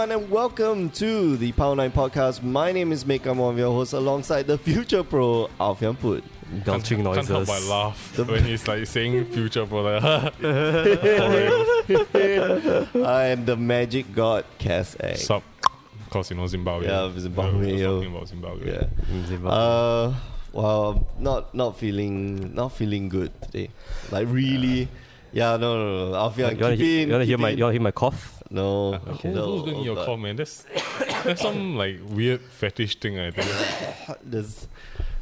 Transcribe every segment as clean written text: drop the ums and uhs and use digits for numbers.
everyone, and welcome to the Power 9 Podcast. My name is Meek. I'm one of your hosts alongside the Future Pro, Alfian Put. Belching noises. Can't help but laugh when he's like saying Future Pro. Like, And the magic god, Cass Egg. Sup? Of course, you know Zimbabwe. Yeah, Zimbabwe. We were talking about Zimbabwe. Yeah. Zimbabwe. Well, not feeling good today. Like really. Yeah, no. Alfian, You wanna hear my cough? No. Who's no, doing your but- call, man? There's some like weird fetish thing, I think.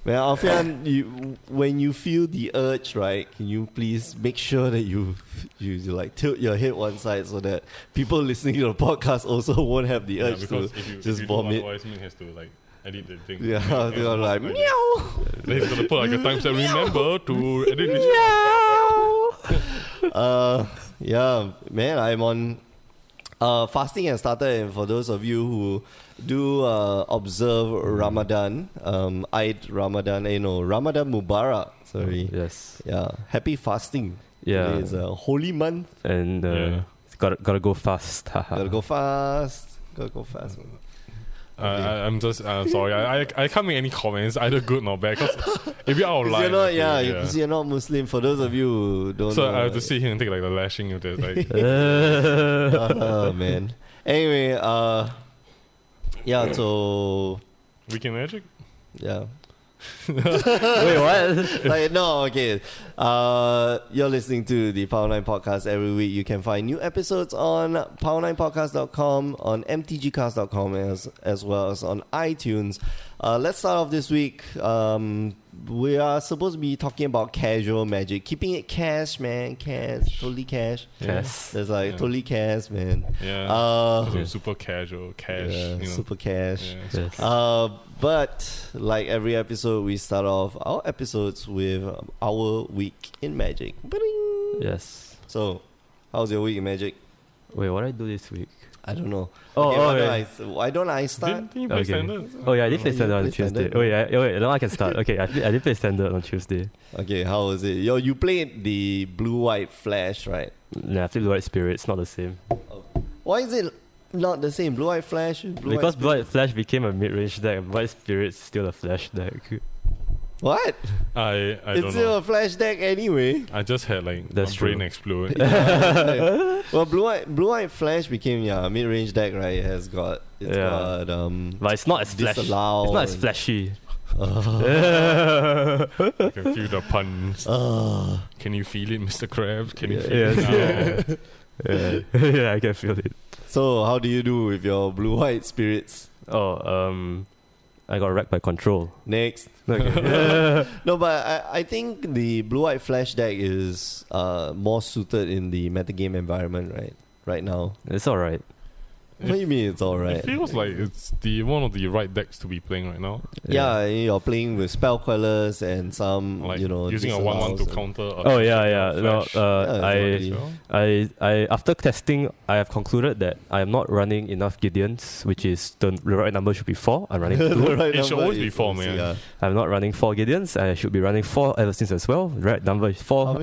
Man, Alfian, when you feel the urge, right? Can you please make sure that you like tilt your head one side so that people listening to the podcast also won't have the urge to because if just you vomit. do, otherwise Min has to like edit the thing. Yeah, they're like meow. Then he's gonna put like a timestamp. Remember to edit this. Yeah, man, I'm on. Fasting has started, and for those of you who do observe Ramadan, Eid Ramadan, Ramadan Mubarak. Sorry. Yes. Yeah, happy fasting. Yeah. It's a holy month. And gotta go fast. Gotta go fast. Man. I'm just sorry. I can't make any comments, either good nor bad. Cause if you're out of line, Because you're not Muslim. For those of you who don't so know, I have to sit here and take like the lashing if there's like. oh man. Anyway, yeah. So Weekend Magic. yeah. Wait, what? Okay. You're listening to the Power 9 Podcast every week. You can find new episodes on power9podcast.com, on mtgcast.com, as well as on iTunes. Let's start off this week. We are supposed to be talking about casual magic, keeping it cash, man. Cash, totally cash. Yes. There's like totally cash, man. Yeah. Super casual, cash. Yeah, super cash. Yeah. Yes. But like every episode, we start off our episodes with our week in magic. Ba-ding! Yes. So, how's your week in magic? Wait, what did I do this week? I don't know. Okay, why don't I start? Didn't you play Standard? Oh yeah, I did play you Standard on play Tuesday. Standard? Wait, now I can start. Okay, I did play Standard on Tuesday. Okay, how was it? You played the blue-white flash, right? Nah, I played Blue White Spirit. It's not the same. Why is it not the same? Blue-white flash? Because Blue White Flash became a mid-range deck, and White Spirit's still a flash deck. What? I It's don't still know. a flash deck anyway. I just had like That's my brain true. explode. Well, blue-white flash became mid-range deck, right? It's got But it's not as flash. It's Disallow not as and- flashy. I can feel the puns. Can you feel it, Mr. Krabs? Can you feel it now? Yeah, I can feel it. So, how do you do with your blue-white spirits? I got wrecked by control. Next. Okay. No, but I think the blue-white flash deck is more suited in the metagame environment, right now. It's alright. What do you mean it's alright? It feels like it's one of the right decks to be playing right now. Yeah, you're playing with spell quellers and some, Like using a disallows 1/1 to and- counter. Oh yeah. No, Flash. I after testing, I have concluded that I am not running enough Gideons, which is the right number should be 4. I'm running 2. The right It should number always be is- 4, man. Yeah. I'm not running 4 Gideons. I should be running 4 Eversins as well. Right number is 4.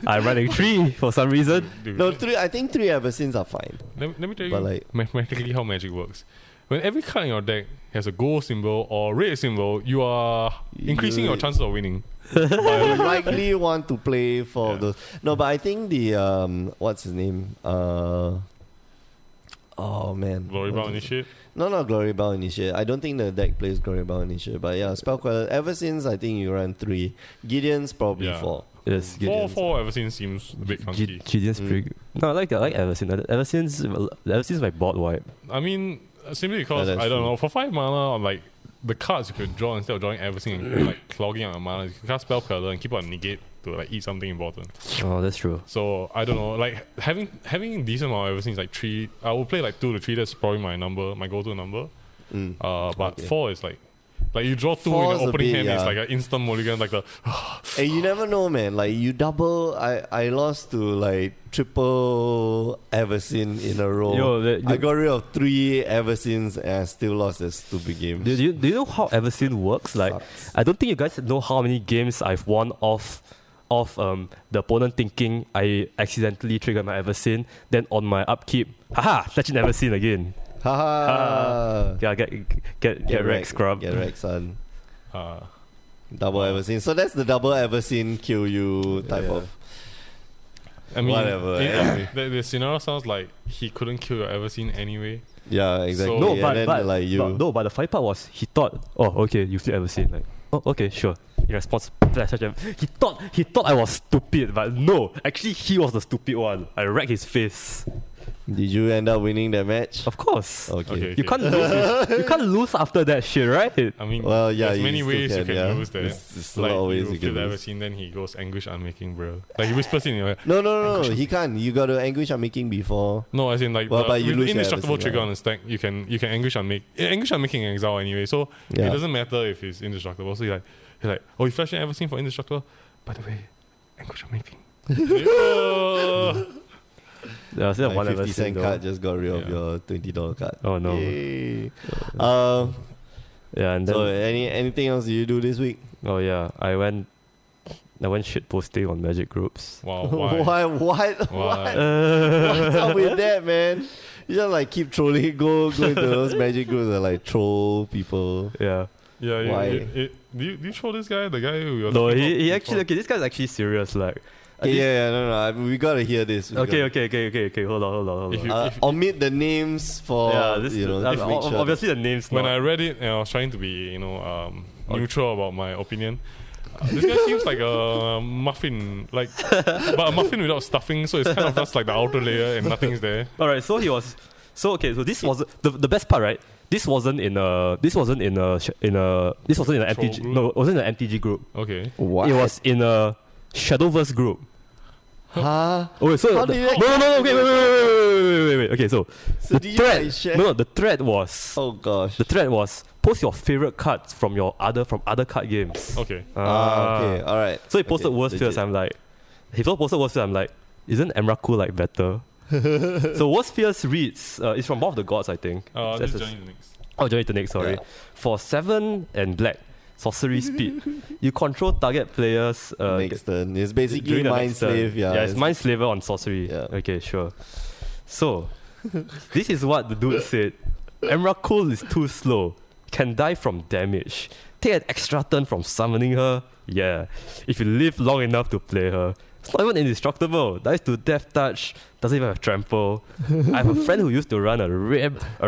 I'm running 3 for some reason. Dude, No, I think 3 Eversins are fine. let me tell you But like- mathematically how magic works. When every card in your deck has a gold symbol or red symbol, you are increasing your chances of winning. You likely want to play for Yeah. those. No, but I think the what's his name? Oh man, Glory Bound Initiate. No, not Glory Bound Initiate. I don't think the deck plays Glory Bound Initiate. But yeah, Spell Queller. Ever since I think you run 3. Gideon's probably Yeah. 4. Yes, Gideons. 4 ever since seems a bit funky. Gideon's pretty good. No, I like Eversin. Eversin's my board wipe. I mean, simply because, Yeah, that's I don't true. know, for 5 mana, like, the cards you could draw instead of drawing everything and like clogging out your mana, you can cast Spell Queller and keep on negate to like eat something important. Oh, that's true. So, I don't know, like, having a decent amount of everything is like 3. I will play like 2 to 3, that's probably my go-to number. But Okay. 4 is like you draw 2 4 in is the a opening bit, hand, it's yeah. like an instant mulligan, like the. And you never know, man. Like you double. I lost to like triple Eversin in a row. I got rid of 3 Eversins and I still lost this stupid game. Do you know how Eversin works? Like, Sucks. I don't think you guys know how many games I've won off the opponent thinking I accidentally triggered my Eversin. Then on my upkeep, haha, fetching Eversin again. Haha. Yeah, get wrecked, scrub. Get wrecked, son. Double Wow. Everseen. So that's the double Everseen kill you type Yeah. of. I mean, Whatever, anyway. the scenario sounds like he couldn't kill your Everseen anyway. Yeah, exactly. So- No, And but, then, but, like you. but no, but the funny part was he thought, oh, okay, you've ever seen like, oh, okay, sure. In response, he thought I was stupid, but no, actually he was the stupid one. I wrecked his face. Did you end up winning that match? Of course. Okay. You can't lose. You can't lose after that shit, right? I mean, Well, yeah, there's you many still ways you can, can yeah. lose that. There's a Like, lot of ways you you can kill lose. Everseen, then he goes anguish unmaking, bro. Like he whispers in your ear. No. He can't. You got to anguish unmaking before. No, as in like Well, but you with lose your indestructible Everseen, trigger yeah. on the stack, you can anguish unmaking in exile anyway. So Yeah. it doesn't matter if he's indestructible. So he's like, oh, you flashed an Everseen for indestructible. By the way, anguish unmaking. Yeah. Yeah, still My one 50 ever cent seen, card though. just got rid of Yeah. your $20 card. Oh no. Yay. Yeah, and then So anything else you do this week? oh yeah, I went shit posting on Magic groups. Wow. Why? Why? What? Why? What's up with that, man? You just like keep trolling, go into those magic groups and like troll people. Yeah. Yeah. Why? Do you troll this guy? The guy who you're No, talking he about actually before? okay. This guy's actually serious. Like, No. We gotta hear this. We okay. gotta- Hold on. If you- Omit the names for Yeah, this you know. I to mean, make sure obviously the names. When not- I read it and I was trying to be, neutral about my opinion. This guy seems like a muffin, but a muffin without stuffing. So it's kind of just like the outer layer and nothing's there. All right, so he was. So okay, so this was the best part, right? This wasn't in an MTG. group? No, it wasn't in an MTG group. Okay. What? It was in a Shadowverse group. Huh? Oh wait, so How did that- no. Okay, wait. Okay, so So the did you thread. like share? No, the thread was. Oh gosh. The thread was post your favorite cards from other card games. Okay. Okay. All right. So he posted Okay, Worst Fears. legit. I'm like, isn't Emrakul like better? So Worst Fears reads, it's from War of the Gods, I think. This That's is a- Johnny the Next. Oh, Journey to Next, sorry. Yeah. For 7 and black, sorcery speed, you control target players. Next turn. It's basically during the Mind next turn. Slave. Yeah. it's Mind Slaver on sorcery. Yeah. Okay, sure. So, this is what the dude said. Emrakul is too slow. Can die from damage. Take an extra turn from summoning her. Yeah. If you live long enough to play her. It's not even indestructible. Dies to Death Touch. Doesn't even have trample. I have a friend who used to run a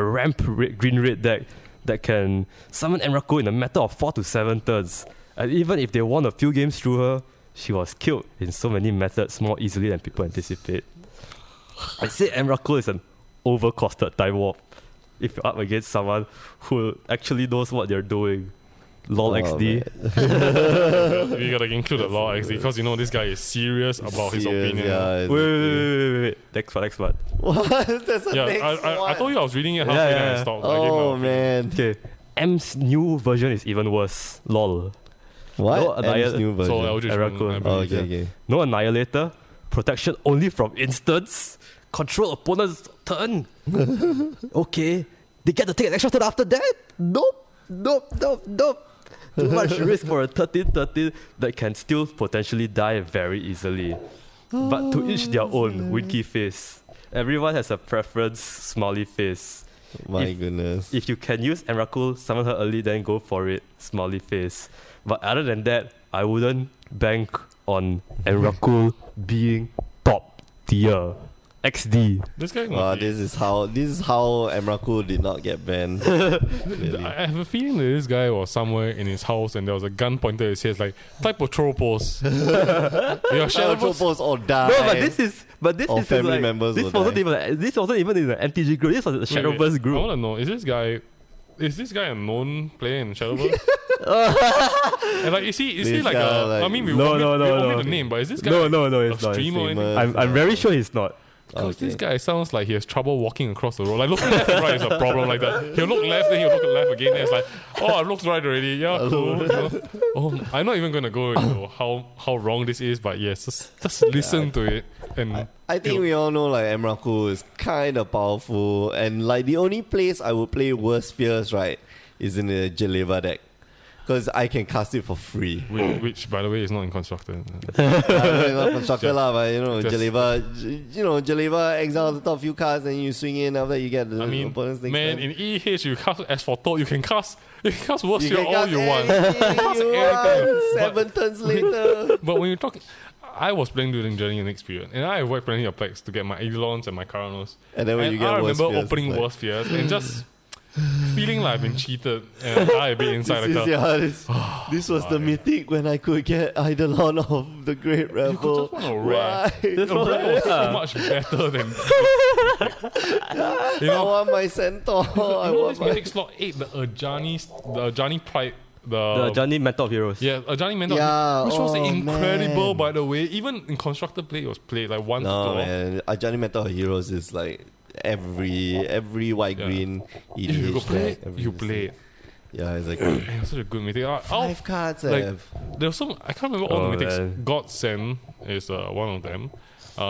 ramp green red deck that can summon Emrakul in a matter of 4 to 7 turns. And even if they won a few games through her, she was killed in so many methods more easily than people anticipate. I say Emrakul is an overcosted time warp. If you're up against someone who actually knows what they're doing. LOL Oh, XD. man. We gotta include the law actually because this guy is serious about his Serious, opinion. Yeah, Wait. Next one. What? That's a Yeah, next I one. told you I was reading it halfway Yeah, then I yeah. stopped. I gave my Oh opinion. man. Okay. M's new version is even worse. LOL. What? No, M's new version. So Eldritch Emrakul. Moon, I Oh, believe. okay, okay. No Annihilator. Protection only from instants. Control opponent's turn. Okay. They get to take an extra turn after that? Nope. Too much risk for a 13-13 that can still potentially die very easily. But to each their own, winky face. Everyone has a preference, smiley face. My If- goodness. If you can use Emrakul, summon her early, then go for it, smiley face. But other than that, I wouldn't bank on Emrakul being top tier. XD. This guy must be- This is how Emrakul did not get banned. Really. I have a feeling that this guy was somewhere in his house and there was a gun pointed at his head like type of troll pose. Your Shadow Shadowverse- Tropos or die. No, but this Or is family like, members this will wasn't die. even in the MTG group. This was the Wait, Shadowverse I group. want to know, is this guy a known player in Shadowverse? And like, is he This like guy, a? like- I mean, we No, omit no. the name, but is this guy No, a it's not. streamer or anything? Streamer. I'm very sure he's not. Because Okay. this guy sounds like he has trouble walking across the road. Like looking left and right is a problem like that. He'll look left, then he'll look left again. And it's like, oh, I've looked right already. Yeah, cool. Oh, I'm not even gonna go into how wrong this is, but yes, just listen to it. And I think we all know like Emrakul is kind of powerful, and like the only place I would play Worst Fears right is in the Geneva deck. because I can cast it for free. Which, by the way, is not in constructed. Not constructed lah, but Just- Jaleva exile the top few cards and you swing in after you get the I mean, opponent's next man, turn. in EH you cast as for Toad, you can cast Worst You Fear can all cast you want. anything you anything. want. 7 turns later. But when you talk, I was playing during Journey the next period, and I avoid plenty of packs to get my Eidolons and my Karanos. And then when you And get I Worst remember Fears, opening it's like, Worst Fears and just feeling like I've been cheated and I a bit inside This, like is, yeah, this was the mythic when I could get Eidolon of the Great you Rebel. could just want a rare. Why? The rare was so much better than you I know. want my Centaur. I You know want this my... mythic slot 8, the Ajani Pride, The Johnny Mentor of Heroes. yeah, Ajani Mentor, Yeah, which was oh, incredible man. by the way. Even in constructed play, it was played like once No, to man. Ajani Metal Heroes is like every white Yeah. green EDH If you go play, deck, every you single- play it. Yeah, it's like And it was such a good mythic. 5 cards. like, have. There was some, I can't remember all Oh, the mythics. man. Godsend is one of them.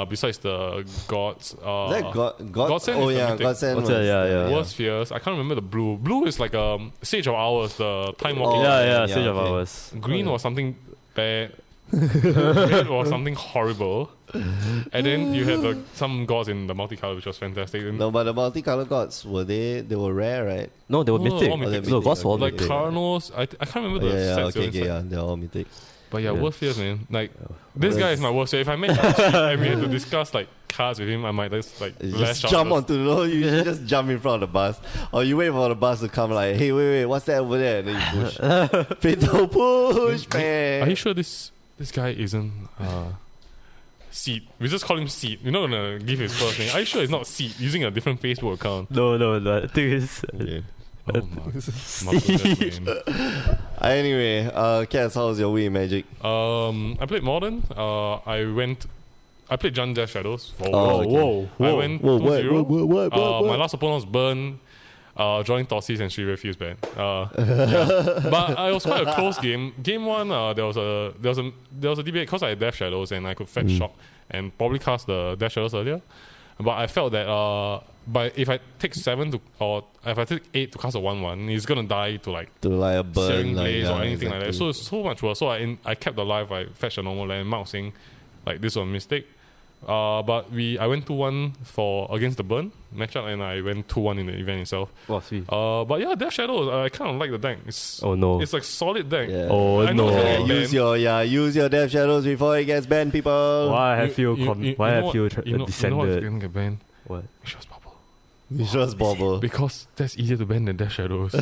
Besides the gods, Is that Godsend Oh is the yeah, mythic. Godsend. What's that? Yeah. Worst Fears. I can't remember the blue. Blue is like Sage of Hours, the time walking. Oh, Yeah, yeah, Sage of okay. Hours. Green was something bad. Red was something horrible. And then you had some gods in the multicolor, which was fantastic. And No, but the multicolored gods they were rare, right? No, they were No, mythic. all mythic. So Gods were all like mythic. Karnos, I can't remember Oh, the yeah, sets. okay, inside. yeah, they're all mythic. But yeah, Yeah. Worst Fears, man. Like this guy is my worst fear. If I met him and we had to discuss like cards with him, I might just like You lash just out. jump onto you just jump in front of the bus, or you wait for the bus to come. Like, hey, wait, what's that over there? And then you push, fatal push, man. Are you sure this guy isn't Seed? We just call him Seed. We're not gonna give his first name. Are you sure it's not Seed? Using a different Facebook account. No. The thing is, Okay. Oh my goodness, man. Anyway, Cass, how was your week in Magic? I played Modern. I played Jund Death Shadows for a Oh, while. okay. I went Whoa, 2-0. what? My last opponent was Burn, drawing Tossis and Shirei Fuse Band. Yeah. But it was quite a close game. Game 1, there was a debate because I had Death Shadows and I could fetch Shock and probably cast the Death Shadows earlier. But I felt that if I take 7 or if I take 8 to cast a 1/1, he's gonna die to like To like a burn, Searing like, Blaze yeah, or anything like that. exactly. So it's so much worse. So I kept alive. I fetched a normal land. Mark saying like this was a mistake. But I went 2-1 against the Burn matchup, and I went 2-1 in the event itself. oh, sweet. But yeah, Death Shadow, I kind of like the deck. Oh no. It's like solid deck. Yeah. Oh I know no. it's Yeah, gonna get use your Death Shadows before it gets banned, people. Why have you know descended? what's gonna get banned? What? Mishra's Bubble. Mishra's Bobble. Because that's easier to ban than Death Shadows.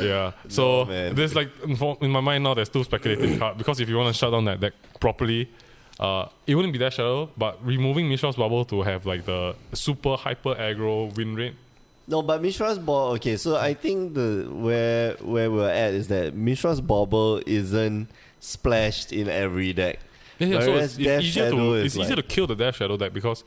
Yeah. So man. there's like in my mind now there's 2 speculative cards because if you want to shut down that deck properly, it wouldn't be Death Shadow, but removing Mishra's Bubble to have like the super hyper aggro win rate. No, but Mishra's Bobble. Okay, so I think where we're at is that Mishra's Bobble isn't splashed in every deck. Yeah, so Whereas it's Death easier Shadow to is easier to like- kill the Death Shadow deck because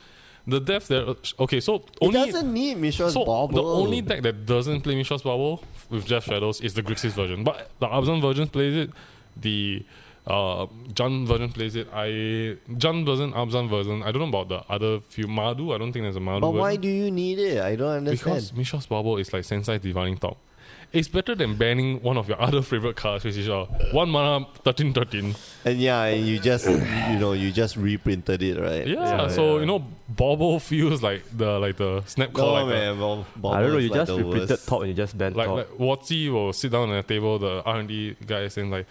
the Death there. Okay, so It only doesn't need Mishra's so Bobble. the only deck that doesn't play Mishra's Bubble with Death Shadows is the Grixis version, but the Abzan version plays it. The Jund version plays it. Jund version, Abzan version. I don't know about the other few. Madu, I don't think there's a Madu But version. why do you need it? I don't understand. Because Mishra's Bubble is like Sensei's Divining Top. It's better than banning one of your other favorite cards, which is 1 mana 13/13. And you just reprinted it, right? Yeah, so Bobble feels like the snap call. No, like man. Bobble I don't know. is You like just the reprinted worst. top and you just banned top. like Watsi will sit down at a table, the R&D guy saying like,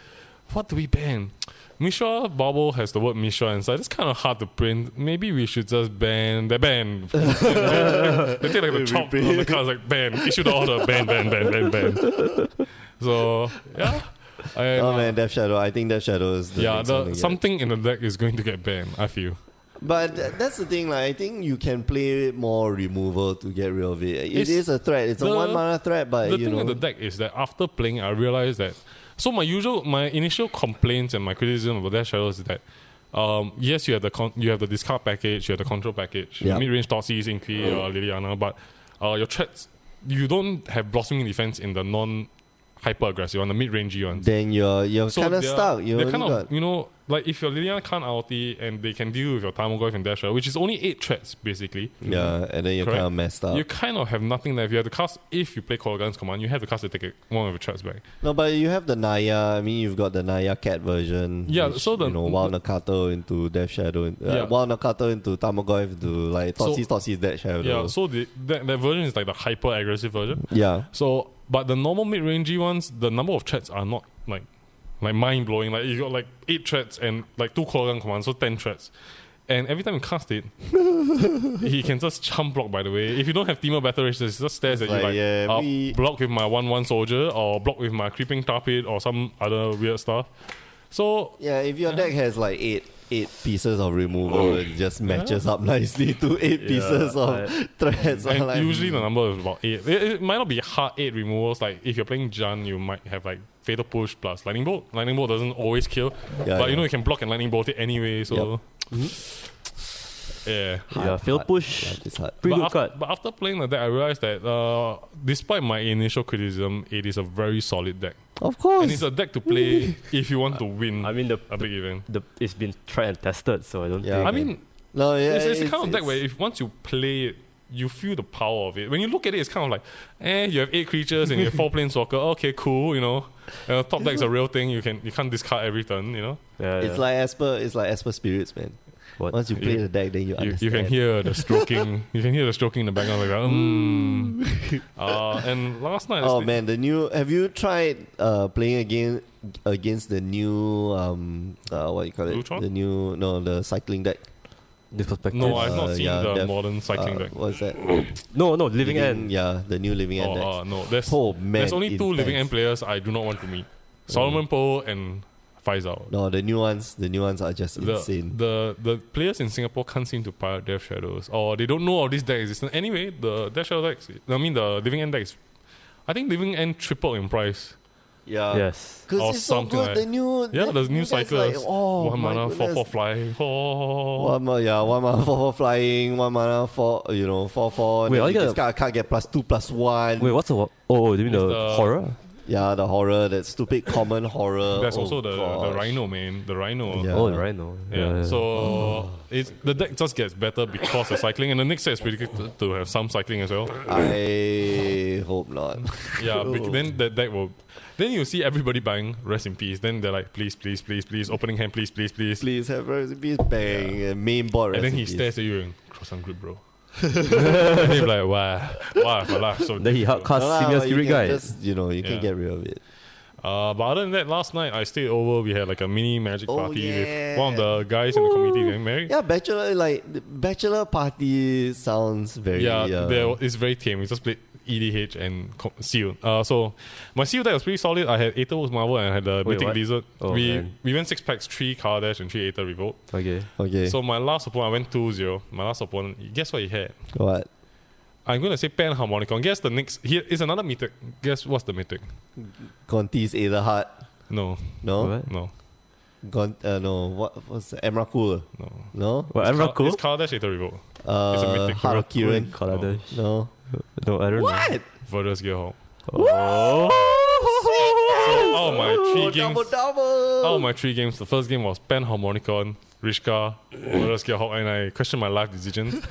what do we ban? Mishra Bobble has the word Mishra inside. It's kind of hard to print. Maybe we should just ban the ban. They take like the chop on the cards like ban. Issue the order. Ban. So yeah. And, Oh man, Death Shadow. I think Death Shadow is the next one to get. something in the deck is going to get banned, I feel. But that's the thing, like, I think you can play more removal to get rid of it. It is a threat. It's a 1 mana threat, but The thing with the deck is that after playing, I realized that. So my initial complaints and my criticism of Death Shadows is that, yes, you have the discard package, you have the control package, Yeah. mid range Tossis, Inqui, Liliana, but your threats, you don't have blossoming defense in the non hyper aggressive one, the mid rangey ones. Then you're So kind of they're- stuck. You They're only kind of, got, you know, like if your Liliana can't ulti and they can deal with your Tarmogoyf and Dash Shadow, which is only 8 threats basically. yeah, and then you're Correct. kind of messed up. You kind of have nothing left. You have to cast, if you play Korrigan's command, you have to cast to take one of your threats back. No, but you have the Naya. I mean, you've got the Naya cat version. Yeah, which, so the- you know, Wild Nakato into Death Shadow, Yeah. Wild Nakato into Tarmogoyf into like So- Totsis Death Shadow. Yeah, so that version is like the hyper aggressive version. yeah. So, but the normal mid rangey ones, the number of threats are not like mind blowing. Like you got like 8 threats and like 2 Korrigan commands, so 10 threats. And every time you cast it, he can just chump block, by the way. If you don't have Teemo Battle Rage, he just stares at you like, like, yeah, we- block with my 1/1 soldier or block with my creeping Tarpit or some other weird stuff. So, Yeah, if your deck has like eight pieces of removal, it just matches up nicely to 8 pieces of threats. and Like, usually the number is about 8. It might not be hard 8 removals. Like if you're playing Jun, you might have like Fatal Push plus Lightning Bolt. Lightning Bolt doesn't always kill, Yeah, but you yeah. know you can block and Lightning Bolt it anyway. So, yeah. Yeah, Fatal Push. Life is hard. Pretty good But, card. but after playing the deck, I realized that despite my initial criticism, it is a very solid deck. Of course. And it's a deck to play if you want to win I mean, a big event. it's been tried and tested, so I don't Yeah. think. I mean, no, yeah, it's the kind of deck where if once you play it, you feel the power of it. When you look at it, it's kind of like, you have 8 creatures and you have 4 planeswalker. Okay, cool, you know. Top deck's a real thing. You can't discard every turn, you know. yeah, It's yeah. like Esper Spirits, man. What? Once you play You- the deck, then you understand. You can hear the stroking. You can hear the stroking in the background like that. And last night, I Oh sleep- man, the new. Have you tried playing against the new what you call it? Lutron? The cycling deck. This perspective. No, I've not seen yeah, the Def- modern cycling deck. What's that? no, Living End. Yeah, the new Living End deck. No, there's Oh man, there's only 2 intense. Living End players I do not want to meet: Solomon Poe and Faisal. No, the new ones are just insane. The players in Singapore can't seem to pirate Death Shadows, or they don't know of this deck existence. Anyway, the Death Shadow decks, I mean the Living End decks, I think Living End tripled in price. Yeah. Yes. Because Or it's so something good. like- The new Yeah, the new decks, cyclers. Like, oh, 1 my mana, 4/4 goodness. flying. Oh. 1 mana 4/4 flying, 1 mana 4/4. Wait, then I you get this card can't get +2/+1. Wait, what's the? Oh, do you mean It's the the- horror? Yeah, the horror, that stupid common horror. There's Oh, also the gosh. Rhino, man. The Rhino. Yeah. Oh, the Rhino. Yeah. So the deck just gets better because of cycling, and the next set is predicted to have some cycling as well. I hope not. Yeah, then the deck will. Then you see everybody buying Rest in Peace. Then they're like, please, opening hand, please. Please have recipes, bang, main board And then he recipes. stares at you and cross on grip, bro. And he's like, wow, my life so Then he good, bro. hardcast No lah, Senior but you Spirit can Guy. just, you Yeah. can get rid of it. But other than that, last night I stayed over. We had like a mini magic Oh, party yeah. with one of the guys in the community getting married. Yeah, the bachelor party sounds very. It's very tame. We just played EDH and Seal. So my Seal deck was pretty solid. I had Aetherwolf Marvel and I had the Wait, Mythic what? Lizard. Oh, we man. went 6 packs, 3 Kardash and 3 Aether Revolt. Okay. Okay. So my last opponent, I went 2-0. My last opponent, guess what he had? What? I'm going to say Pan Harmonicon. Guess the next. Here is another mythic. Guess what's the mythic? Conti's Aetherheart. No, No? What? no, No. What's the Emrakul? no. No? What, Emerald It's Cool? Kardash Aether Revolt. It's a mythic. Heart of Kiran. Kaladesh. No. No, I don't know. What? Verdus Gearhawk. Oh. Out of my 3 games. Double. Out of my 3 games, the first game was Pan Harmonicon, Rishka, Verdus Gearhawk, and I questioned my life decisions.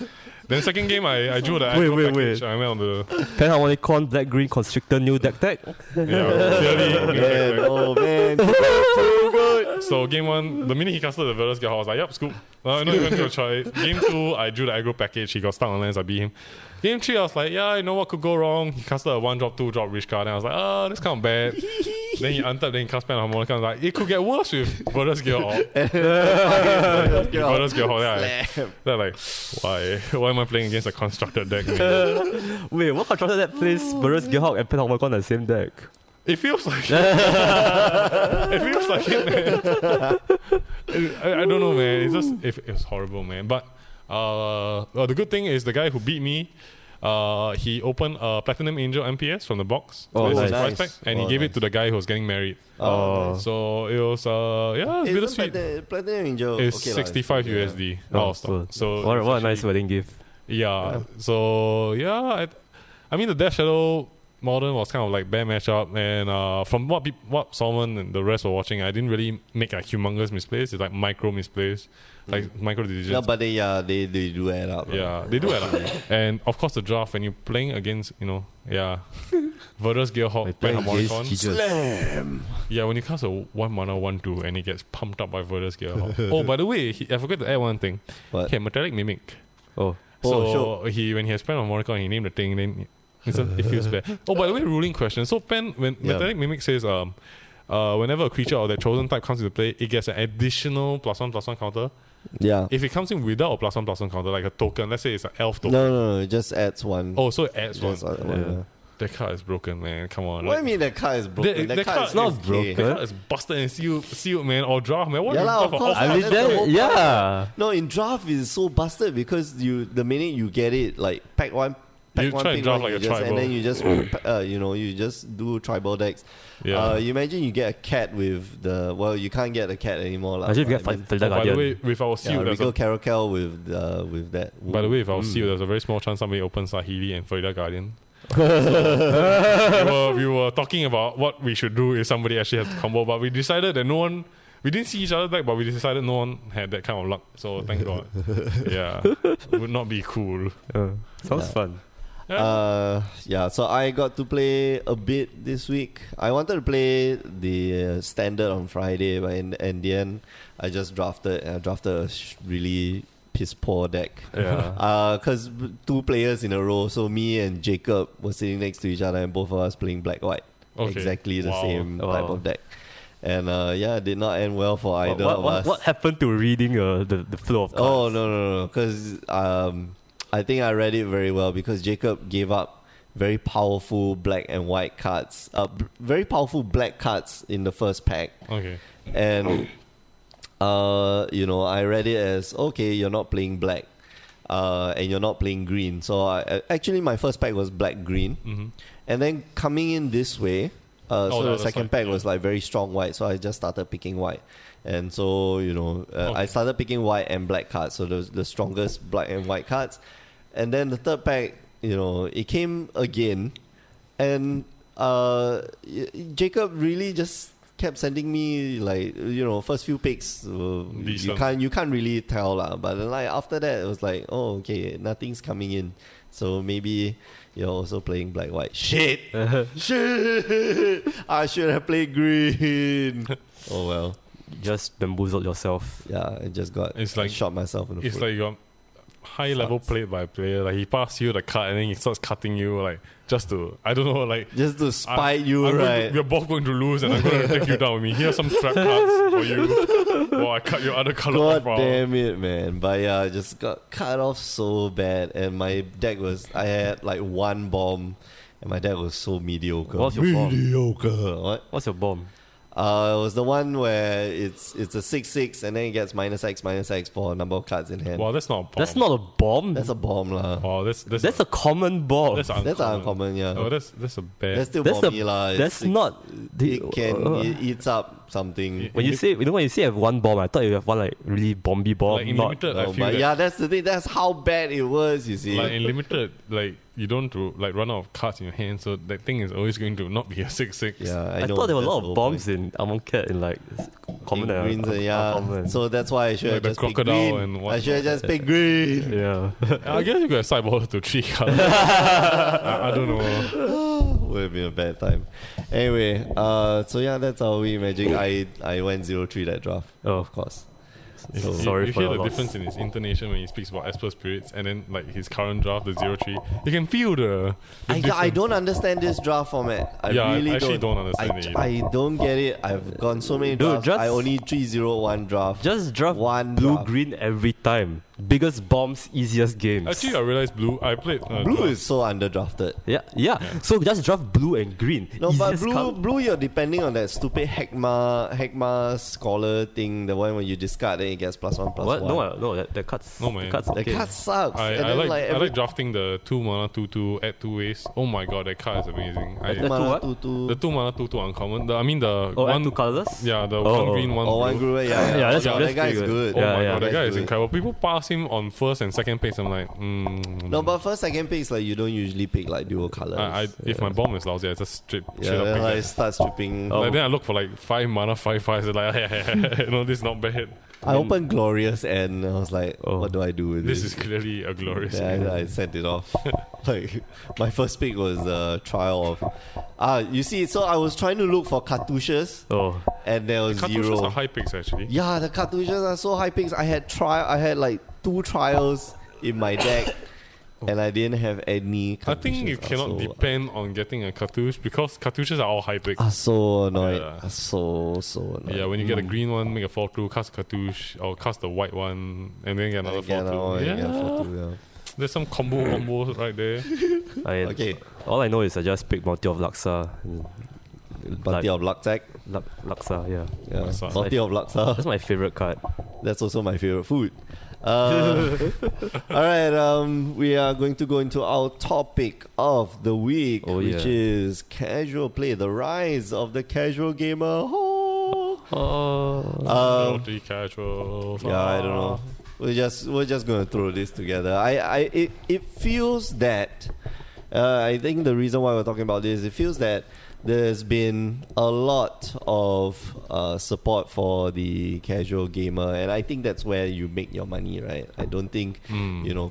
Then second game, I drew the aggro Wait. package. I went on the Penharmonicon, Black Green, Constrictor, new deck tech. clearly. Man, oh man. Too good. So game 1, the minute he casted the Verdus Gearhawk, I was like, yup, scoop. I'm not even gonna try it. Game 2, I drew the aggro package. He got stuck on lands. I beat him. Game 3, I was like, yeah, you know what could go wrong? He casted a 1-drop, 2-drop Rishka. Then I was like, this kind of bad. Then he untapped, then he cast Pan Harmonicon. I was like, it could get worse with Verdus Gearhawk. Verdus Gearhawk. They're like, why? Why am I playing against a constructed deck? Man? Wait, what constructed that plays Burris Gearhawk and Penharmonicon on the same deck? It feels like it feels like it, man. I don't know, man. It's just it's horrible, man. But the good thing is the guy who beat me, he opened a Platinum Angel MPS from the box. Oh, This is nice. price pack, and he gave it to the guy who was getting married. Oh. So it was it's bittersweet. Platinum Angel. It's okay lah, 65 yeah. USD. Oh, out of stock. So what it's a nice actually- wedding gift. Yeah. So yeah, I mean the Death Shadow Modern was kind of like bad matchup, and from what Solomon and the rest were watching, I didn't really make like humongous misplays. It's like micro misplays, like micro decisions. No, but they do add up. Yeah, they do add up. And of course, the draft when you're playing against, Verdus Gearhawk, Ben Harmonicon. Slam. Yeah, when you cast a 1 mana 1/2 and it gets pumped up by Verdus Gearhawk. Oh, by the way, I forgot to add one thing. What? Okay, Metallic Mimic. Oh. So when he has Pen Harmonicon, he named the thing, then it feels bad. Oh, by the way, ruling question. So when Metallic Mimic says whenever a creature of that chosen type comes into play, it gets an additional +1/+1 counter. Yeah. If it comes in without a +1/+1 counter, like a token, let's say it's an elf token. No, it just adds one. Oh, so it adds one. Just one. That card is broken, man. Come on. What do you mean the card is broken? The card card is not okay. broken. The card is busted and sealed, man. Or draft, man. What Yeah do you lah, draft of for course. alpha? I mean, That's the whole yeah. No, in draft it's so busted because the minute you get it, like pack one, You one, try and pick draft one, like you a just, tribal. and then you just you just do tribal decks. Yeah. You imagine you get a cat with you can't get a cat anymore lah. Actually, if you get but I mean, Felida By the way, Guardian. with our seal, there's Regal a, Caracal with that. by the way, with our seal, there's a very small chance somebody opens Sahili and Felida Guardian. We were talking about what we should do if somebody actually has to combo, but we decided that we didn't see each other deck, but we decided no one had that kind of luck. So thank God. Yeah, would not be cool. Sounds fun. So I got to play a bit this week. I wanted to play the standard on Friday, but in the end, I just drafted a really piss poor deck. Yeah. Because 2 players in a row, so me and Jacob were sitting next to each other, and both of us playing black-white. Okay. Exactly the Wow. same Wow. type of deck. And it did not end well for either of us. What happened to reading the flow of cards? Oh no! Because I think I read it very well because Jacob gave up very powerful black and white cards, very powerful black cards in the first pack, Okay. and I read it as okay, you're not playing black, and you're not playing green. So actually my first pack was black green, Mm-hmm. and then coming in this way. the So the other second side, pack yeah. was like very strong white, so I just started picking white, and so I started picking white and black cards, so the strongest black and white cards, and then the third pack, it came again, and Jacob really just kept sending me like first few picks, you can't really tell lah, but then like after that it was like, oh okay, nothing's coming in, so maybe. You're also playing black white. Shit! Shit! I should have played green. Oh well. Just bamboozled yourself. Yeah, I just got. It's like- shot myself in the It's foot. like you're high level Sucks. played by a player. Like he passes you the card and then he starts cutting you like just to I don't know like just to spite you, I'm right? we're both going to lose and I'm going to take you down with me. Here's some trap cards for you. While I cut your other color off. God damn it, man! But yeah, I just got cut off so bad, and my deck I had like 1 bomb, and my deck was so mediocre. What's your bomb? mediocre? What? What's your bomb? It was the one where it's a 6/6 and then it gets -X for a number of cards in hand. Wow, that's not a bomb. That's not a bomb. That's a bomb lah. Wow, that's That's a common bomb. that's That's uncommon, yeah. Oh, that's a bad. That's still That's bomby lah. that's not. It eats up something. when you say when you say I have 1 bomb, I thought you have one like really bomby bomb. Like in not limited, I Oh, feel but that, yeah, that's the thing. That's how bad it was. You see, like in limited, like you don't like run out of cards in your hand, so that thing is always going to not be a 6/6. yeah, I know. thought there were a that's lot the of whole bombs point. in Amon Cat in like common and Greens, uncommon. So that's why I should Like have the just picked crocodile green. and what- I should have just picked green. Yeah. I guess you could have sideboarded to 3 cards. I don't know. Would have been a bad time. Anyway, so yeah, that's how we Magic. I went 0-3 that draft. Oh. Of course. You- So you, sorry you for hear your the loss. difference in his intonation when he speaks about Esper Spirits and then like his current draft, the 0-3. You can feel the I difference. don't understand this draft format. I Yeah, I really actually don't understand it either. I don't get it. I've gone so many Dude, drafts. just- I only 3-0-1 draft. Just draft One blue draft. green every time. Biggest bombs, easiest games. Actually, I realized blue. I played Blue draft. is so underdrafted. yeah. So just draft blue and green. No, but Easiest blue, card. blue, you're depending on that stupid Heckma scholar thing, the one when you discard, then it gets +1/+1. What? No, the cards. No, man. The cards. The Okay. card sucks. I And then, like I every like drafting the 2 mana 2/2 add 2 ways. Oh my god, that card is amazing. The two mana what? 2/2. The 2 mana 2/2 uncommon. The add one 2 colors. Yeah, the Oh, one green, one Or one blue. green, yeah. Yeah, that's that pretty guy is good. good. Oh Yeah, my yeah. god, that guy is That's incredible. people pass him on first and second picks, I'm like, No, but first, second picks, like, you don't usually pick like dual colors. if my bomb is lousy, I just straight up pick like that. start stripping. Like, then I look for like 5 mana, 5/5. Like, this is not bad. I opened Glorious and I was like, Oh. what do I do with This this? is clearly a glorious. Yeah, I sent it off. Like, my first pick was trial of. You see, so I was trying to look for cartouches Oh, and there was Cartouches zero. are high picks actually. Yeah, the cartouches are so high picks. I had like 2 trials in my deck, and I didn't have any. I Cartouches. think you cannot So- depend on getting a cartouche because cartouches are all high picks. Are so annoyed. Yeah. Are so annoyed. Yeah, when you get a green one, make a 4/2, cast a cartouche, or cast the white one, and then get another Again, 4/2. yeah, Yeah, 4/2, there's some combos right there. Okay, all I know is I just pick multi of Luxa. Party of Luxac. Luxa, yeah. Yeah, Luxa. Party of Luxa. That's my favorite card. That's also my favorite food. All right, we are going to go into our topic of the week, Oh, which yeah. is casual play, the rise of the casual gamer. Oh. Oh, Filthy casuals. Yeah, I don't know. We're just gonna throw this together. It feels that I think the reason why we're talking about this, it feels that there's been a lot of support for the casual gamer, and I think that's where you make your money, right? I don't think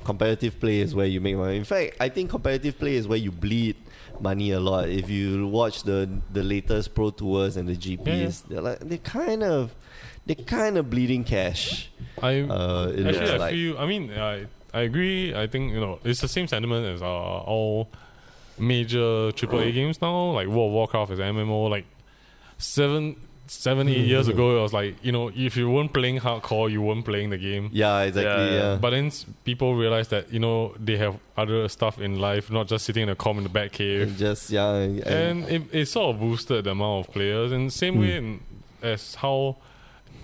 competitive play is where you make money. In fact, I think competitive play is where you bleed money a lot. If you watch the latest Pro Tours and the GPs, they're kind of bleeding cash. It looks Actually, I like. feel. I mean, I agree. I think it's the same sentiment as all major AAA games now. Like World of Warcraft is MMO. Like 7, 8 years ago, it was like if you weren't playing hardcore, you weren't playing the game. Yeah, exactly. Yeah. But then people realize that they have other stuff in life, not just sitting in a com in the back cave. Just and And it sort of boosted the amount of players. And same way as how,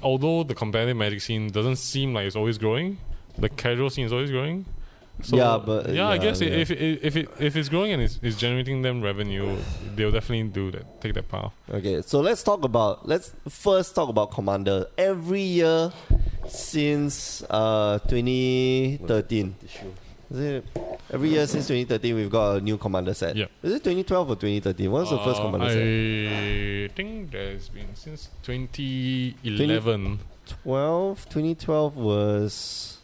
although the competitive Magic scene doesn't seem like it's always growing, the casual scene is always growing. So, I guess if it's growing and it's generating them revenue, they'll definitely take that path. Okay, so let's first talk about Commander. Every year since 2013. Is it? Every year since 2013, we've got a new Commander set. Yeah. Is it 2012 or 2013? What was the first Commander set? I think there's been since 2011. 2012 was.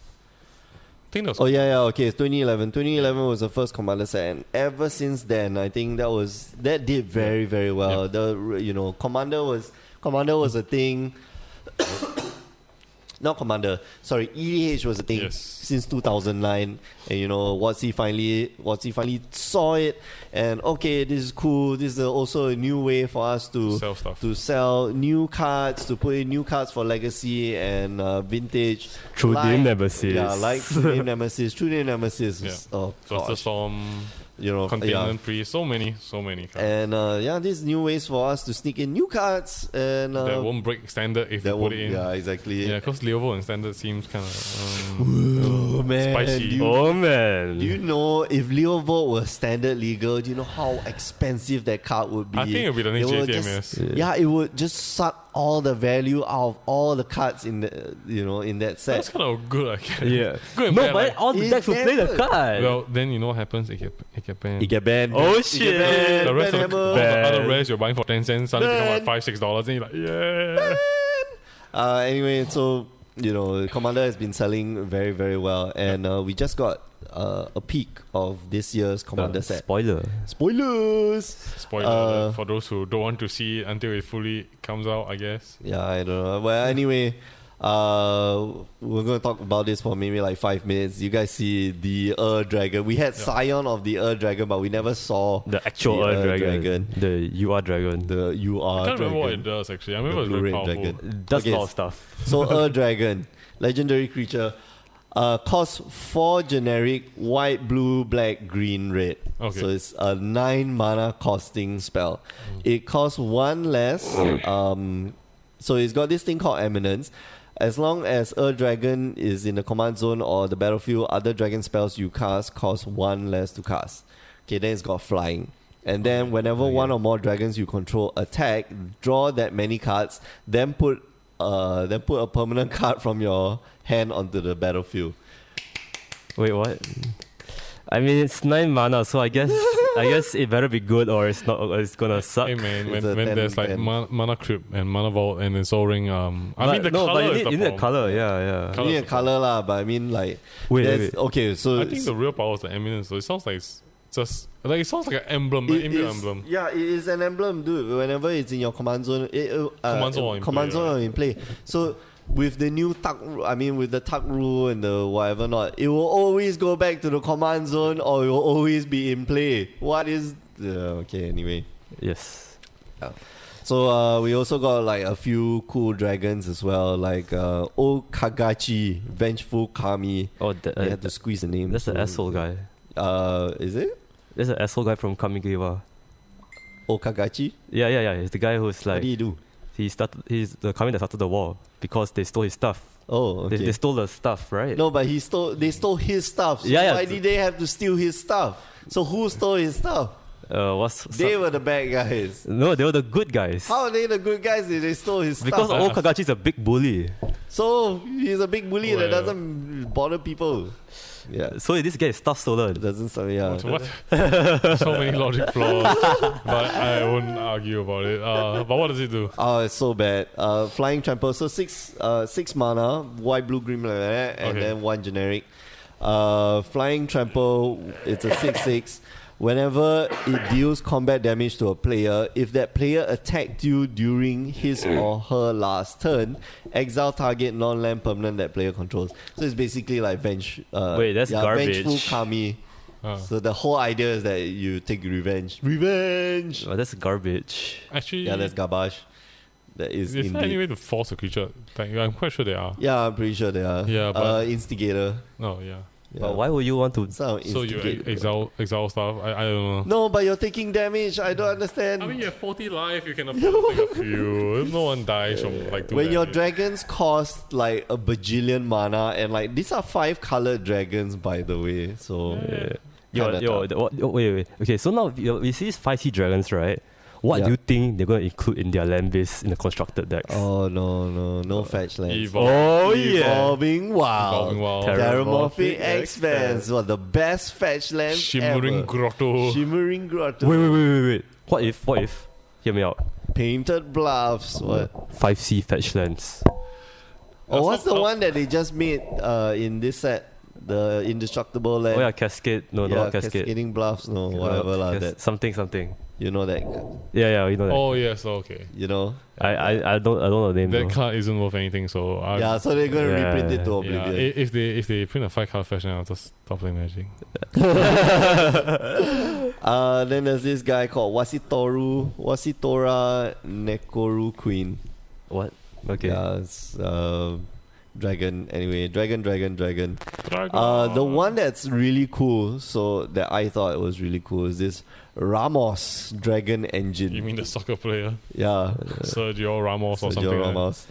I think that was Oh yeah, okay. It's 2011. 2011 was the first Commander set, and ever since then, I think that did very, very well. The Commander was a thing. Not Commander, sorry, EDH was a thing since 2009, and WotC finally saw it, and okay, this is cool. This is also a new way for us to sell stuff. to sell new cards, to put in new cards for Legacy and Vintage. True Name Nemesis. Yeah, like True Name Nemesis. True Name Nemesis. Yeah. Oh, Fluster gosh. Storm, Yeah. Containment Priest, so many cards. And these new ways for us to sneak in new cards, and that won't break standard if you put it in. Yeah, exactly. Yeah, because Leovo and standard seems kind of Oh man, Spicy. Oh man. Do you know if Leovolt was standard legal? Do you know how expensive that card would be? I think it'll be the next It would JTMS. yeah, it would just suck all the value out of all the cards in the in that set. That's kind of good, I guess. Yeah. Good and No, bad, but like- all the It's decks will play the damn card. Well, then you know what happens? It get banned. It get banned. Oh, It shit. get banned. The rest Ban of the, hammer. all the other Banned. rares you're buying for 10 cents suddenly become like Banned. $5-6, and you're like, yeah. Anyway, so Commander has been selling very, very well, and we just got a peek of this year's Commander set. Spoiler. Spoilers. Spoiler alert for those who don't want to see it until it fully comes out, I guess. Yeah, I don't know. Well, anyway, we're going to talk about this for maybe like 5 minutes. You guys see the Dragon. We had Scion of the Dragon, but we never saw The actual the Earth Dragon. The UR Dragon. the UR I can't remember what it Dragon. does actually. I remember it's very Blue-ray powerful. dragon. Does Okay, a lot of stuff. So Dragon, legendary creature, costs 4 generic white, blue, black, green, red. Okay. So it's a 9 mana costing spell. It costs 1 less. So it's got this thing called Eminence. As long as Dragon is in the command zone or the battlefield, other dragon spells you cast cost 1 less to cast. Okay, then it's got Flying. And then whenever one or more dragons you control attack, draw that many cards, then put then put a permanent card from your hand onto the battlefield. Wait, what? I mean, it's 9 mana, so I guess it better be good or it's not. Or it's gonna suck. Hey man, It's when a 10, there's like 10. mana crypt and mana vault and then Soul Ring, I mean the no, color but is the you need a problem. color. Yeah. Color You need is a the color lah, but I mean like Wait, there's- wait. okay, so I think the real power is the eminence. So it sounds like it's just like it sounds like an emblem, an it inbuilt is- emblem. Yeah, it is an emblem, dude. Whenever it's in your command zone, Command zone or in command play, zone right? or in play. So with the new tuck, with the tuck rule and the whatever not, it will always go back to the command zone or it will always be in play. What is okay? Anyway, Yes. so we also got like a few cool dragons as well, like Old Kagachi, Vengeful Kami. Oh, I had to squeeze the name. that's the asshole guy. Is it That's the asshole guy from Kamigawa. Old Kagachi? Yeah. He's the guy who's What like did he do? he's the Kami that started the war because they stole his stuff. Oh, okay. They stole the stuff, right? No, but they stole his stuff. So Yeah. why did they have to steal his stuff? So who stole his stuff? They were the bad guys. No, they were the good guys. How are they the good guys if they stole his Because stuff? old Kagachi is a big bully. So he's a big bully that Well. doesn't bother people. Yeah. So this guy is stuff stolen. It doesn't sound, yeah. What? So many logic flaws, but I won't argue about it. But what does it do? Oh, it's so bad. Flying Trample. So six mana, white, blue, green, like that, and Okay. then one generic. Flying Trample, it's a 6/6. Whenever it deals combat damage to a player, if that player attacked you during his or her last turn, exile target non-land permanent that player controls. So it's basically like Wait, that's garbage. Vengeful Kami. So the whole idea is that you take revenge. Revenge! Oh, that's garbage. Actually, Yeah, that's garbage. That is is there any indeed. way to force a creature? Like, I'm quite sure there are. Yeah, I'm pretty sure they are. Yeah, but- Instigator. Oh yeah. Yeah. But why would you want to? So So you exile stuff? I don't know. No, but you're taking damage. I don't understand. I mean, you have 40 life. You can afford to take a few. No one dies from like. When your damage. dragons cost like a bajillion mana, and like these are 5-colored dragons, by the way. So Kinda tough. Wait. Okay, so now we see these 5C dragons, right? What Yeah. do you think they're going to include in their land base in the constructed decks? oh no fetch lands. Evolve. Evolving Wild. Evolving Wild. Terramorphic Expanse. What the best fetch lands Shimmering ever. Grotto. Shimmering Grotto. Wait. What if? Hear me out. Painted Bluffs. What? 5C fetch lands. Oh, what's the not- one that they just made in this set? The Indestructible land. Oh yeah, Cascade. No, not Cascade. Cascading Bluffs. No, whatever lah. That Something. you know that. Yeah, you know that. Oh yes, okay. You know. I don't know the name. That though. card isn't worth anything, so I, Yeah, so they're gonna Yeah, reprint it to yeah. oblivion. If they print a 5-card fashion, I'll just stop playing Magic. Then there's this guy called Wasitora Nekoru Queen. What? Okay. Yeah, it's dragon. Anyway, dragon. Dragon. The one that's really cool, so that I thought was really cool, is this Ramos Dragon Engine. You mean the soccer player Yeah, Sergio Ramos or Sergio something? Ramos.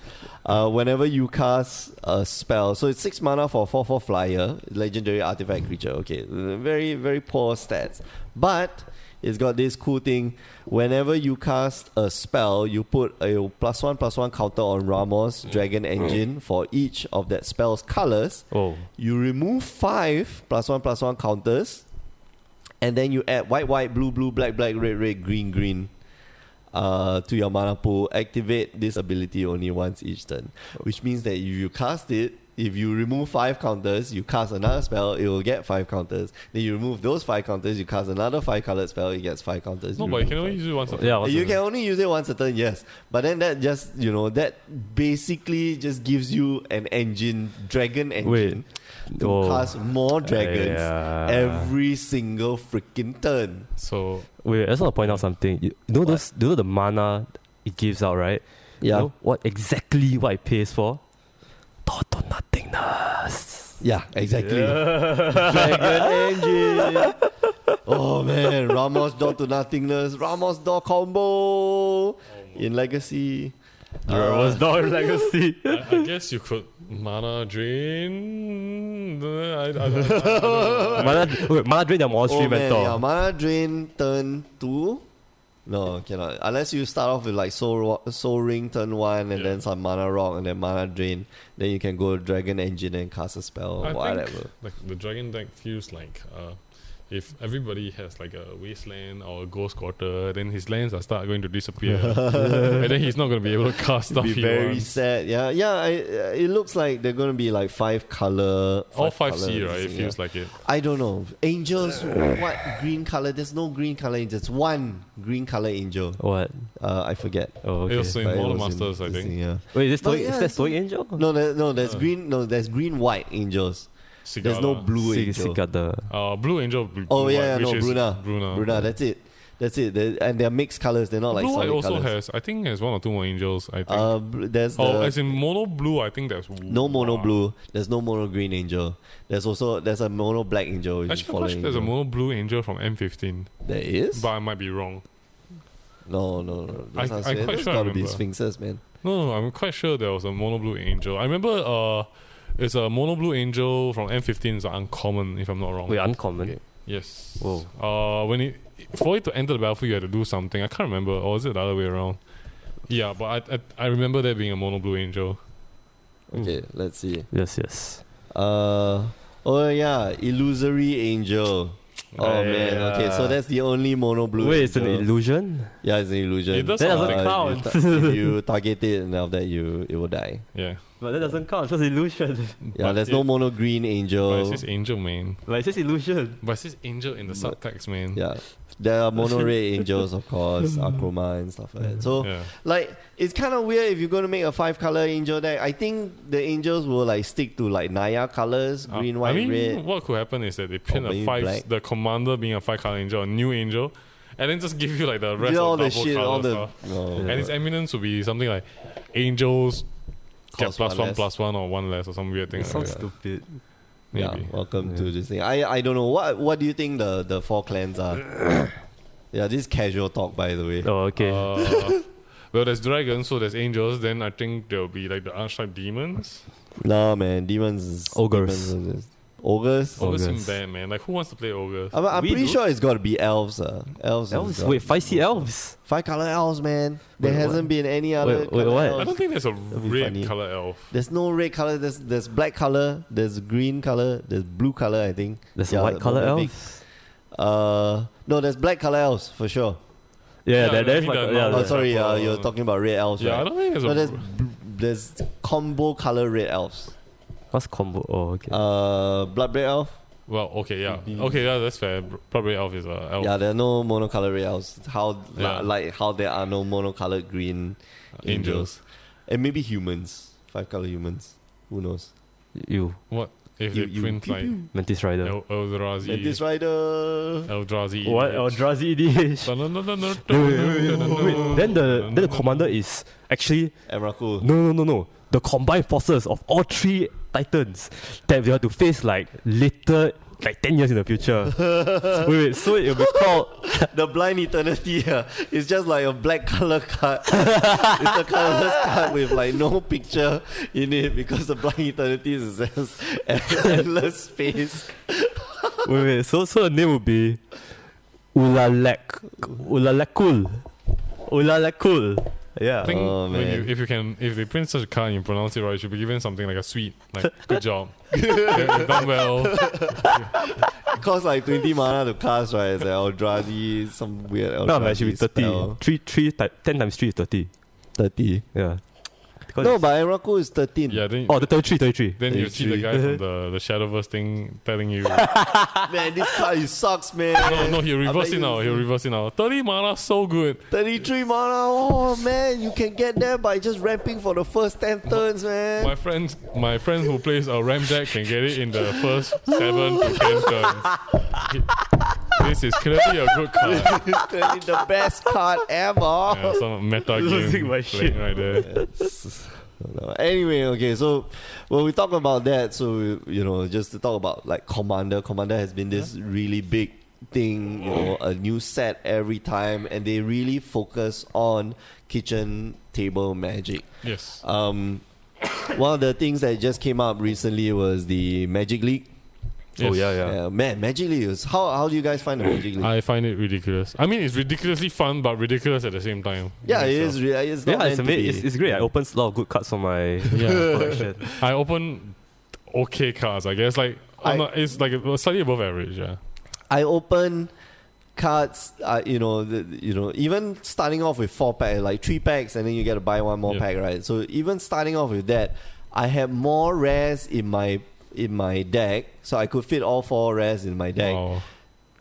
Whenever you cast a spell, so it's 6 mana for 4/4 flyer, legendary artifact creature. Okay, very very poor stats, but it's got this cool thing. Whenever you cast a spell, you put a +1/+1 counter on Ramos Dragon Engine for each of that spell's colors. Oh. You remove 5 +1/+1 counters, and then you add white, blue, black, red, green to your mana pool. Activate this ability only once each turn, which means that if you cast it, if you remove 5 counters, you cast another spell, it will get 5 counters. Then you remove those 5 counters, you cast another 5-colored spell, it gets 5 counters. No, but you can only use it once. Yeah. You can only use it once a turn, yes. But then that just, that basically just gives you an engine, dragon engine, to Oh. cast more dragons Yeah. every single freaking turn. So Wait, I just want to point out something. You know the mana it gives out, right? Yeah. You know what it pays for? Total nothingness. Yeah, exactly. Dragon engine. Oh man, Ramos door to nothingness. Ramos door combo in Legacy. Ramos door legacy. I guess you could mana drain. I don't know. Mana drain the monster Oh man, mentor. yeah, mana drain turn 2. No, cannot. Unless you start off with like Soul Ring turn 1 and then some Mana Rock and then Mana Drain, then you can go Dragon Engine and cast a spell or I whatever. think like the dragon deck feels like if everybody has like a wasteland or a ghost quarter, then his lands are start going to disappear, and then he's not going to be able to cast stuff. Be he very wants. sad. Yeah. It looks like they're going to be like 5 color. All 5C, colors, right? It yeah. feels like it. I don't know. Angels, what green color? There's no green color angel. There's one green color angel. What? I forget. Oh, It okay. was in But it Model was in Masters, I this think. thing, yeah. Wait, is, But toy, yeah, is that it's- Toy Angel? There's green. No, there's green white angels. There's no Sigala. blue angel. Sigada. Blue Angel. Blue Oh white, yeah, which no, is Bruna. Bruna. That's it. And they're mixed colors. They're not like Blue White solid also colors. has, I think, has 1 or 2 more angels. I think. There's as in mono blue, I think there's no mono one. blue. There's no mono green angel. There's a mono black angel. Which is Actually, I'm fallen quite sure there's a angel. mono blue angel from M15, There is? but I might be wrong. No. That's I'm not quite There's sure I gotta be remember. sphinxes, man. No, I'm quite sure there was a mono blue angel. I remember it's a mono blue angel from M15 is uncommon, if I'm not wrong. Wait, uncommon. Okay. Yes. Whoa. For it to enter the battlefield, you had to do something. I can't remember, or is it the other way around? Yeah, but I remember there being a mono blue angel. Okay, let's see. Yes. Oh yeah, illusory angel. Oh man, okay, so that's the only mono blue. Wait, it's an angel. illusion? Yeah, it's an illusion. It does That sound doesn't like count. If you target it, and after that it will die. Yeah. But that doesn't count, it's illusion. Yeah, But there's it- no mono green But angel. it says angel, man. Like, it says illusion. But it says angel in the subtext, man. Yeah, there are mono red angels, of course, Akroma and stuff like that. So Yeah. like, it's kind of weird if you're going to make a 5-color angel deck. I think the angels will like stick to like Naya colors, green, white, I mean, red. what could happen is that they print maybe a 5, black. the commander being a 5-color angel, a new angel, and then just give you like the rest Yeah, all of the double shit, color all the stuff. no, And its eminence would be something like angels get Cost plus one one less. plus one or 1 less or some weird thing. It Like sounds that. stupid. Yeah, Maybe. welcome Yeah. to this thing. I don't know what do you think the 4 clans are? Yeah, this is casual talk, by the way. Oh, okay. Well, there's dragons, so there's angels. Then I think there'll be like the archetype demons. Nah, man, demons is Ogres. demons is- Ogres. Ogres seem Ogres. bad, man. Like, who wants to play ogres? I'm We pretty do. sure it's got to be elves. Elves. Elves? Wait, 5C elves? 5-color elves, man. There Wait, hasn't what? been any other. Wait, colour what? I elves. don't think there's a be red funny. color elf. There's no red color. There's black color. There's green color. There's blue color. I think. There's Yeah, white color no, big- elves? No, there's black color elves for sure. Yeah, Yeah, there's I mean, like, the yeah, normal- Oh, sorry. purple. You're talking about red elves, Yeah, I right? don't think there's No, a. there's combo color red elves. what's combo? Oh, okay. Bloodbraid elf. Well, okay, yeah, that's fair. Probably elf is a elf. Yeah, there are no monocolor red elves. Yeah. Like how there are no monocolored green angels. And maybe humans. 5-color humans. Who knows? You, What if You- they you- print like Mantis Rider. Eldrazi? Mantis Rider. Eldrazi. What? Eldrazi EDH? Wait, then the commander is actually Emrakul. no. The combined forces of all 3 titans that we have to face like later, like 10 years in the future. wait, so it will be called The Blind Eternity is just like a black color card. It's a colorless card with like no picture in it because the Blind Eternity is just endless space. wait. So the name would be Ulalakul. Yeah. I think Oh, man. if they print such a card and you pronounce it right, you should be given something like a sweet. Like, good job. You've done well. It costs like 20 mana to cast, right? It's like Eldrazi, some weird Eldrazi No, man, it should be 30. spell. 10 times 3 is 30. 30. Yeah. Because No, but Emrakul is 13. Yeah, then, oh, the 33. then you see the 33. guy from the Shadowverse thing telling you. Man, this card is sucks, man. No, he'll reverse bet it now. you- He'll reverse it now. 30 mana, so good. 33 mana. Oh, man. You can get there by just ramping for the first 10 turns, man. My friend who plays a Ram deck can get it in the first 7 to 10 turns. This is clearly a good card. It's clearly the best card ever. Yeah, some meta Losing game my playing shit. right there. Anyway, okay, so when we talk about that, so just to talk about like Commander has been this really big thing, a new set every time, and they really focus on kitchen table magic. Yes. One of the things that just came up recently was the Magic League. Oh, Yes. yeah. Man, Magic League is how do you guys find the Magic League? I find it ridiculous. I mean, it's ridiculously fun, but ridiculous at the same time. Yeah, it is. So, It's not Yeah, meant it's, to be. it's great. I opened a lot of good cards for my Yeah. collection. I open okay cards, I guess. Like, it's like slightly above average, yeah. I open cards, even starting off with 4 pack, like 3 packs, and then you get to buy one more Yeah. pack, right? So even starting off with that, I had more rares in my deck, so I could fit all 4 rares in my deck.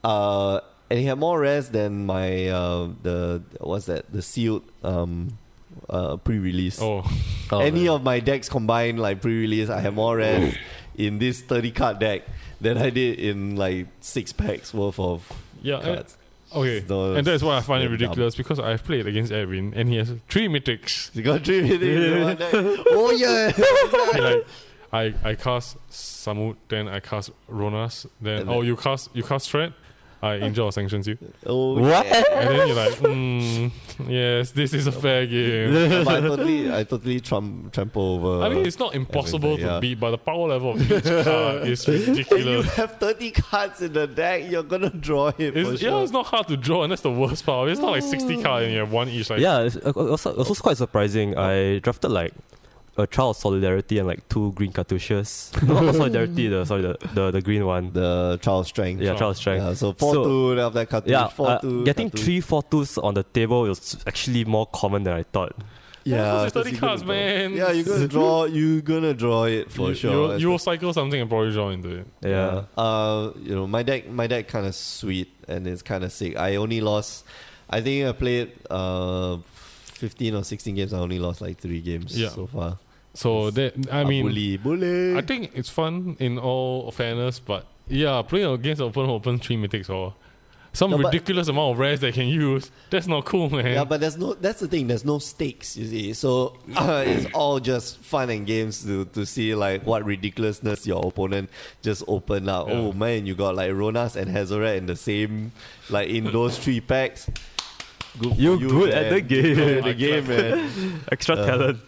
Wow. And he had more rares than my the sealed pre-release. Oh, Any of my decks combined, like pre-release, I have more rares in this 30 card deck than I did in like 6 packs worth of yeah. cards. Okay. So And that's why I find it dumb. ridiculous because I've played against Edwin and he has 3 mythics. You got 3 minutes in one deck. Oh yeah. Like, I cast Samut, then I cast Ronas, then And then- you cast Threat, I injure or sanctions you. Oh, What? yeah. And then you're like, yes, this is a fair game. But I totally trample over. I mean, it's not impossible everything, to yeah. beat, but the power level of each card is If you ridiculous. have 30 cards in the deck, you're gonna draw it for It's, sure. yeah, it's not hard to draw, and that's the worst part. It's not like 60 cards and you have 1 each. Like, Yeah, it's also quite surprising. I drafted like a Trial of Solidarity and like 2 green cartouches. Not Solidarity, the green one. The Trial of Strength. Yeah, Trial of Strength. Yeah, so 4-2, then after that cartouche, Yeah, 4-2. getting cartouche. 3 4-2s on the table is actually more common than I thought. Yeah, it's 30 'cause you're cards, gonna draw. man. Yeah, you're gonna draw it for sure. You will cycle something and probably draw into it. Yeah. My deck kind of sweet and it's kind of sick. I only lost, I think I played 15 or 16 games. I only lost like 3 games Yeah. so far. So that I mean, bully. I think it's fun in all fairness, but yeah, playing against an opponent who opens 3 mythics or some No, but- ridiculous amount of rares they can use. That's not cool, man. Yeah, but that's the thing. There's no stakes, you see. So it's all just fun and games to see like what ridiculousness your opponent just opened up. Yeah. Oh man, you got like Ronas and Hazoret in the same, like in those 3 packs. Good for You're you, good at man. the game. Good at the game, man. Extra talent.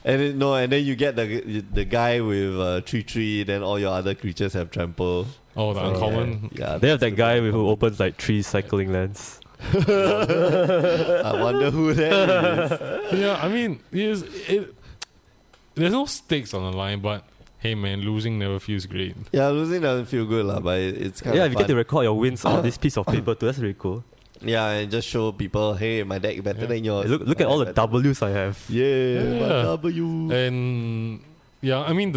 And then you get the guy with 3/3. Then all your other creatures have trample. Oh, the uncommon. Yeah, They have that guy who opens like 3 cycling lands. I wonder who that is. Yeah, I mean, there's no stakes on the line, but hey, man, losing never feels great. Yeah, losing doesn't feel good, but it's kind Yeah, of if you fun. get to record your wins on this piece of paper too, that's really cool. Yeah, and just show people, hey, my deck better Yeah. than yours. Look at all the W's I have. Yeah, my Yeah. W. And yeah, I mean,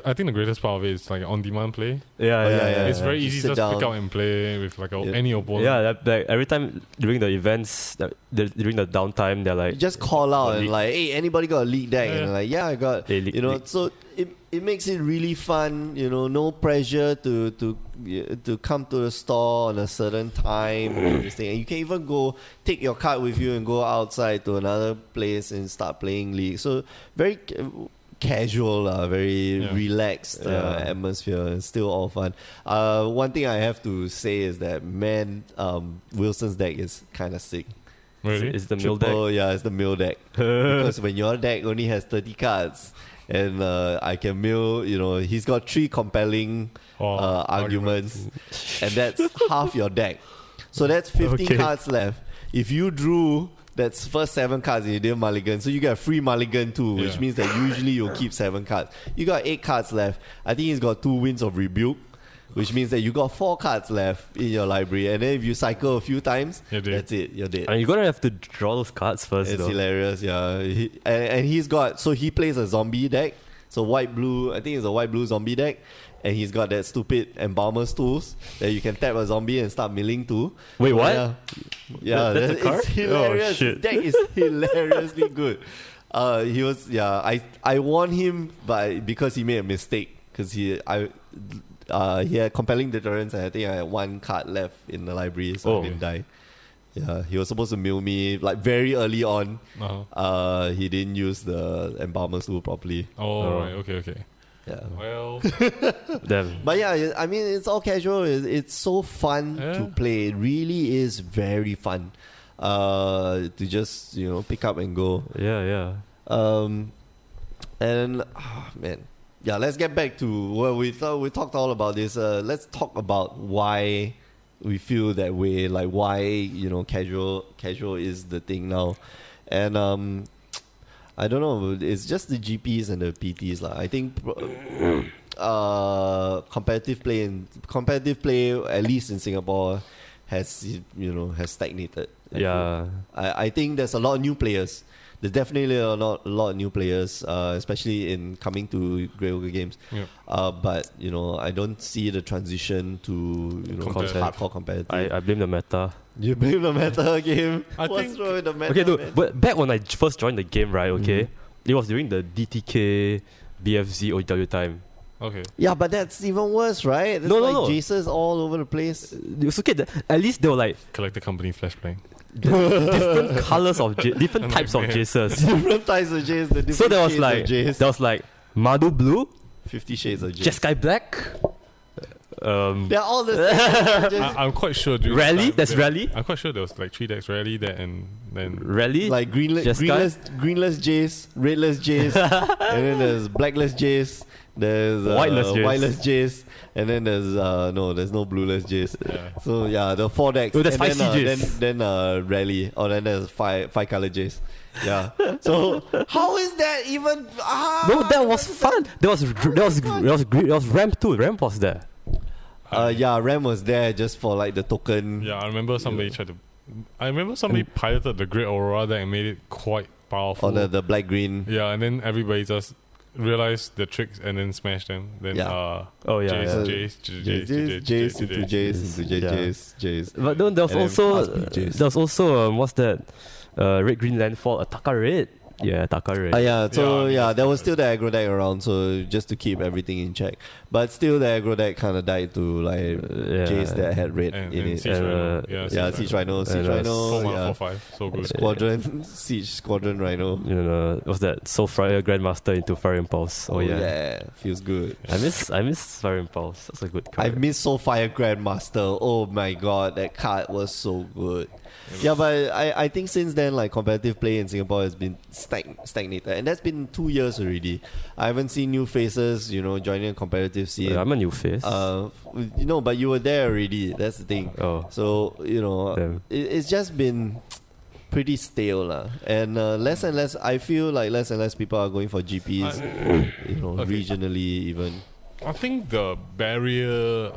I think the greatest part of it is like on-demand play. Yeah, yeah. It's very Just easy sit to just pick down. out and play with like Yeah. any opponent. Yeah, like every time during the events, during the downtime, they're You like, just call out and league. like, hey, anybody got a league deck? Yeah. And like, yeah, I got. Hey, league- You know, league. so it makes it really fun. You know, no pressure to come to the store on a certain time. And this thing. And you can even go take your card with you and go outside to another place and start playing league. So very casual, very Yeah. relaxed Yeah. atmosphere, and still all fun. One thing I have to say is that man, Wilson's deck is kind of sick. Really? it's the mill deck. Triple, yeah, it's the mill deck. Because when your deck only has 30 cards, and I can mill, he's got 3 compelling arguments, and that's half your deck. So that's 15 Okay. cards left. If you drew that's first 7 cards and you did mulligan, so you get a free mulligan too, which Yeah. means that usually you'll keep 7 cards. You got 8 cards left. I think he's got 2 Winds of Rebuke, which means that you got 4 cards left in your library, and then if you cycle a few times, You're dead. that's it, you're dead. And you're gonna have to draw those cards first, It's though. hilarious, yeah. And he's got, so he plays a zombie deck. So white-blue, I think it's a white-blue zombie deck. And he's got that stupid Embalmer's Tools that you can tap a zombie and start milling to. Wait, what? Yeah, That's a card? it's hilarious. Oh, shit. His deck is hilariously good. He was, I won him because he made a mistake. Because he had compelling deterrence, and I think I had 1 card left in the library, so Oh. I didn't die. Yeah, he was supposed to mill me like very early on. Uh-huh. He didn't use the Embalmer's Tool properly. Oh, right. Okay. Yeah. Well, Damn. But yeah, I mean, it's all casual. It's so fun Yeah. to play. It really is very fun to just, pick up and go. Yeah. And, man, yeah, let's get back to what we thought. We talked all about this. Let's talk about why we feel that way. Like why casual is the thing now, and I don't know. It's just the GPs and the PTs lah. I think competitive play at least in Singapore has stagnated. Yeah. I think there's a lot of new players. There's definitely a lot of new players, especially in coming to Grey Ogre Games. Yeah. But I don't see the transition to Competitive. hardcore competitive. I blame the meta. You blame the meta game. What's think- wrong with the meta? Okay, man? dude, but back when I first joined the game, right, okay, it was during the DTK, BFZ, OW time. Okay. Yeah, but that's even worse, right? There's No. Jaces all over the place. It was okay, at least they were like Collector company flashbang. different colors of different types of man. Jaces. Different types of Jace. The different So there was shades like of Jace. there was like Madu Blue, 50 Shades of Jace. Jeskai Black, They're all the same. Just I'm quite sure. during that Rally. time There's there- Rally, I'm quite sure there was like 3 decks Rally there and then Rally. like greenless Jace, redless Jace, and then there's blackless Jace. There's Whiteless Jace. whiteless Jace, and then there's there's no blueless Jace. yeah. So yeah, the 4 decks. Oh, there's and 5 Jace. then rally. Oh, then there's five color Jace. Yeah. So how is that even? No, that was fun. There was Ramp too. Ramp was there. Yeah, Ram was there just for like the token. Yeah, I remember somebody piloted the Great Aurora deck and made it quite powerful. Or the black green. Yeah, and then everybody just realized the tricks and then smashed them. Then Yeah. Oh yeah. Jace, yeah. Jace into Jace. Yeah. But then there was And then also fast beat Jace. there was also what's that? Red Green Landfall, Taka Red. Yeah, Taka Red. Yeah, so Yeah, there was still the aggro deck around, so just to keep everything in check. But still, the aggro deck kind of died to like yeah. Jace that had red and in it. Siege Rhino. Yeah, Siege Rhino, Siege And, Rhino, 4 yeah. 5, so good. Squadron, Siege Squadron Rhino. What's that? Soul Fire Grandmaster into Fire Impulse. Oh, yeah. Feels good. I miss Fire Impulse. That's a good card. I've missed Soulfire Grandmaster. Oh my god, that card was so good. Yeah, but I think since then, like, competitive play in Singapore has been stagnated, and that's been 2 years already. I haven't seen new faces, joining a competitive scene. I'm a new face. But you were there already. That's the thing. Oh. So Damn. it's just been pretty stale, lah. And less and less. I feel like less and less people are going for GPs. Regionally even. I think the barrier.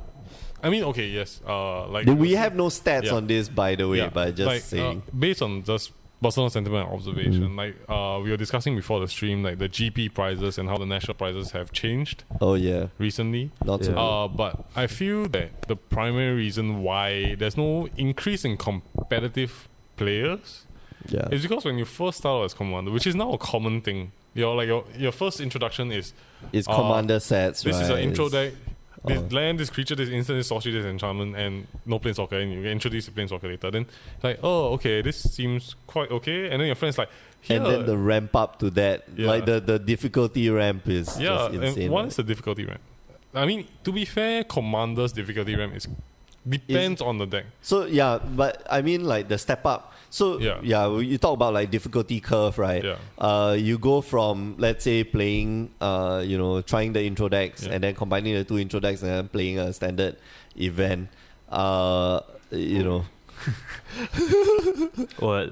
I mean, okay, yes. Like We have no stats Yeah. on this, by the way, Yeah, but just like, saying. based on just personal sentiment and observation, like we were discussing before the stream, like the GP prizes and how the national prizes have changed Oh yeah, recently. not so. Yeah. good. But I feel that the primary reason why there's no increase in competitive players Yeah. is because when you first start out as commander, which is now a common thing, your first introduction is It's commander sets, this right? is an intro It's- deck. This land, this creature, this instant, this sorcery, this enchantment, and no planeswalker, and you get introduced to planeswalker later. Then, like, oh, okay, this seems quite okay. And then your friend's like, here, And then the ramp up to that, Yeah. like the difficulty ramp is yeah, just insane. and what right? is the difficulty ramp? I mean, to be fair, commander's difficulty ramp depends on the deck. So yeah, but I mean like the step up. So Yeah. you talk about like difficulty curve, right? Yeah. You go from, let's say, playing trying the intro decks Yeah. and then combining the 2 intro decks and then playing a standard event. What?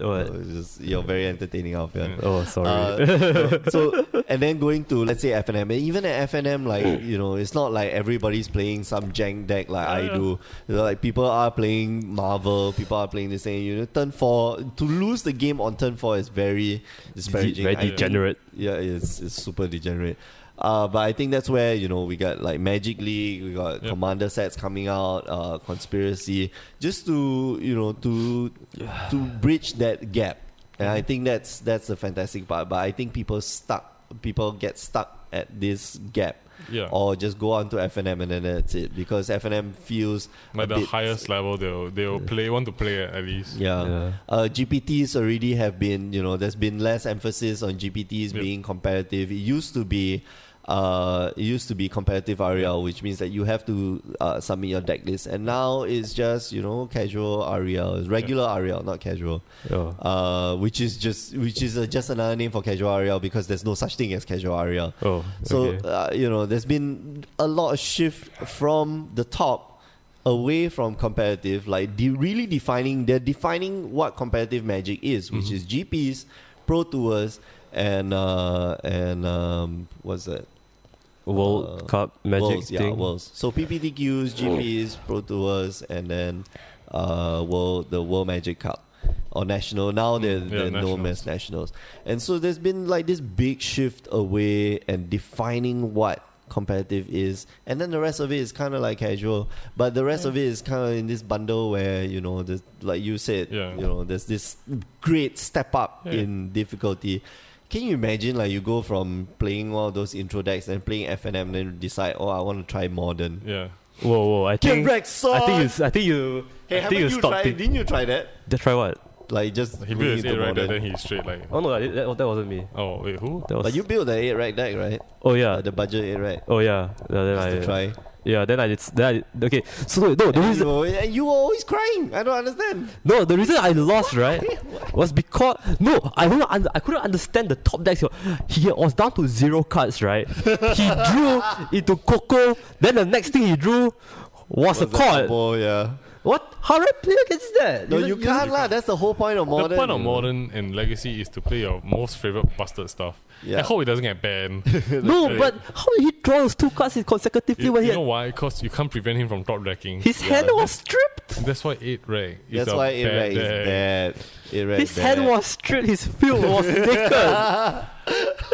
You're very entertaining, Alfian. Yeah. Oh, sorry. So and then going to, let's say, FNM, and even at FNM, like it's not like everybody's playing some jank deck like I Yeah. do. Like people are playing Marvel, people are playing this thing. Turn 4 to lose the game on turn 4 is very disparaging. Very I think- degenerate. Yeah, it's super degenerate. But I think that's where we got like Magic League, we got Yep. commander sets coming out, Conspiracy, just to to bridge that gap. And I think that's a fantastic part. But I think people get stuck at this gap, Yeah. or just go on to FNM and then that's it, because FNM feels Like a the bit- highest level they'll want to play at least. Yeah. GPTs already have been, there's been less emphasis on GPTs Yep. being competitive. It used to be, it used to be competitive REL, which means that you have to submit your deck list, and now it's just casual REL, it's regular REL, not casual. Which is just another name for casual REL because there's no such thing as casual REL. So there's been a lot of shift from the top away from competitive, like they're defining what competitive Magic is, which is GPs, Pro Tours, and what's that? World Cup Magic thing. Worlds. So PPTQs, GPs, Pro Tours, and then the World Magic Cup or National. Now they're known as Nationals. And so there's been like this big shift away and defining what competitive is, and then the rest of it is kind of like casual, but the rest of it is kind of in this bundle where there's, like you said, there's this great step up in difficulty. Can you imagine, like, you go from playing all those intro decks and playing FNM and then decide, I want to try modern? Yeah. Whoa! I think you stopped it. Didn't you try that? Just try what? Like just he built his 8 rack deck, then he straight like. Oh no, that wasn't me. Oh wait, who? But you built the 8 rack deck, right? Oh yeah, the budget 8 rack. Oh yeah, then to try. Yeah, then I did. Okay, so no, the reason you were always crying. I don't understand. No, the reason I lost, right, was because I couldn't understand the top decks. He was down to 0 cards, right? He drew into Coco. Then the next thing he drew was a card. Combo, yeah. What? How do I play against that? No, you can't lah. That's the whole point of modern. The point of modern and legacy is to play your most favorite busted stuff. Yeah. I hope it doesn't get banned. No, but how did he draw those 2 cards consecutively? You know why? Because you can't prevent him from top decking. His hand was stripped. That's why 8 rack. That's why 8 rack is bad. His hand was stripped. His field was taken.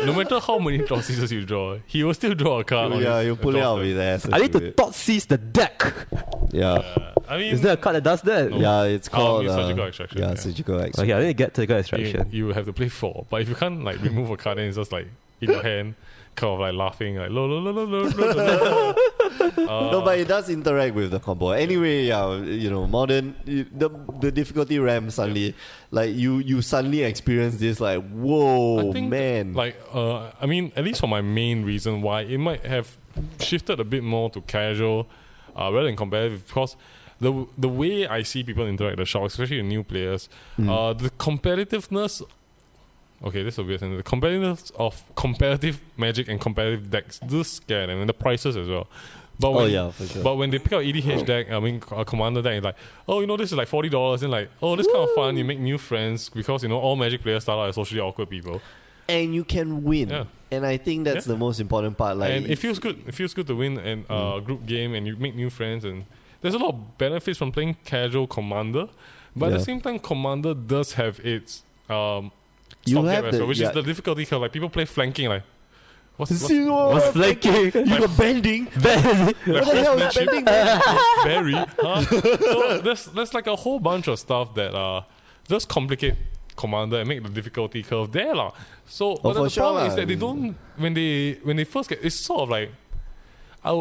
No matter how many draw scissors you draw, he will still draw a card. Yeah, you pull it out with his ass. I need to thought seize the deck. Yeah. I mean, is there a card that does that? No. Yeah, it's called surgical extraction. Yeah, surgical extraction. Okay, I need to get surgical extraction. You have to play 4, but if you can't like remove a card, then it's just like in your hand, kind of like laughing like lo lo lo lo lo lo. No, but it does interact with the combo. Anyway, modern the difficulty ramp suddenly, like you suddenly experience this like whoa, I think man. Like I mean, at least for my main reason why it might have shifted a bit more to casual rather than competitive, because the way I see people interact with the shop, especially the new players, the competitiveness. Okay, this is a weird thing. The competitiveness of competitive Magic and competitive decks does scare them, and the prices as well. But when, for sure. But when they pick out EDH deck, I mean a commander deck, it's like, this is like $40, and like, this kind of fun. You make new friends because all Magic players start out as socially awkward people, and you can win. Yeah. And I think that's the most important part. Like, and it feels good. It feels good to win and group game, and you make new friends, and there's a lot of benefits from playing casual commander. But at the same time, commander does have its which is the difficulty curve. Like people play flanking, like what's flanking? You got bending. What the hell is bending? Berry. So there's like a whole bunch of stuff that just complicate commander and make the difficulty curve there lah. So but the problem is that they don't when they first get, it's sort of like I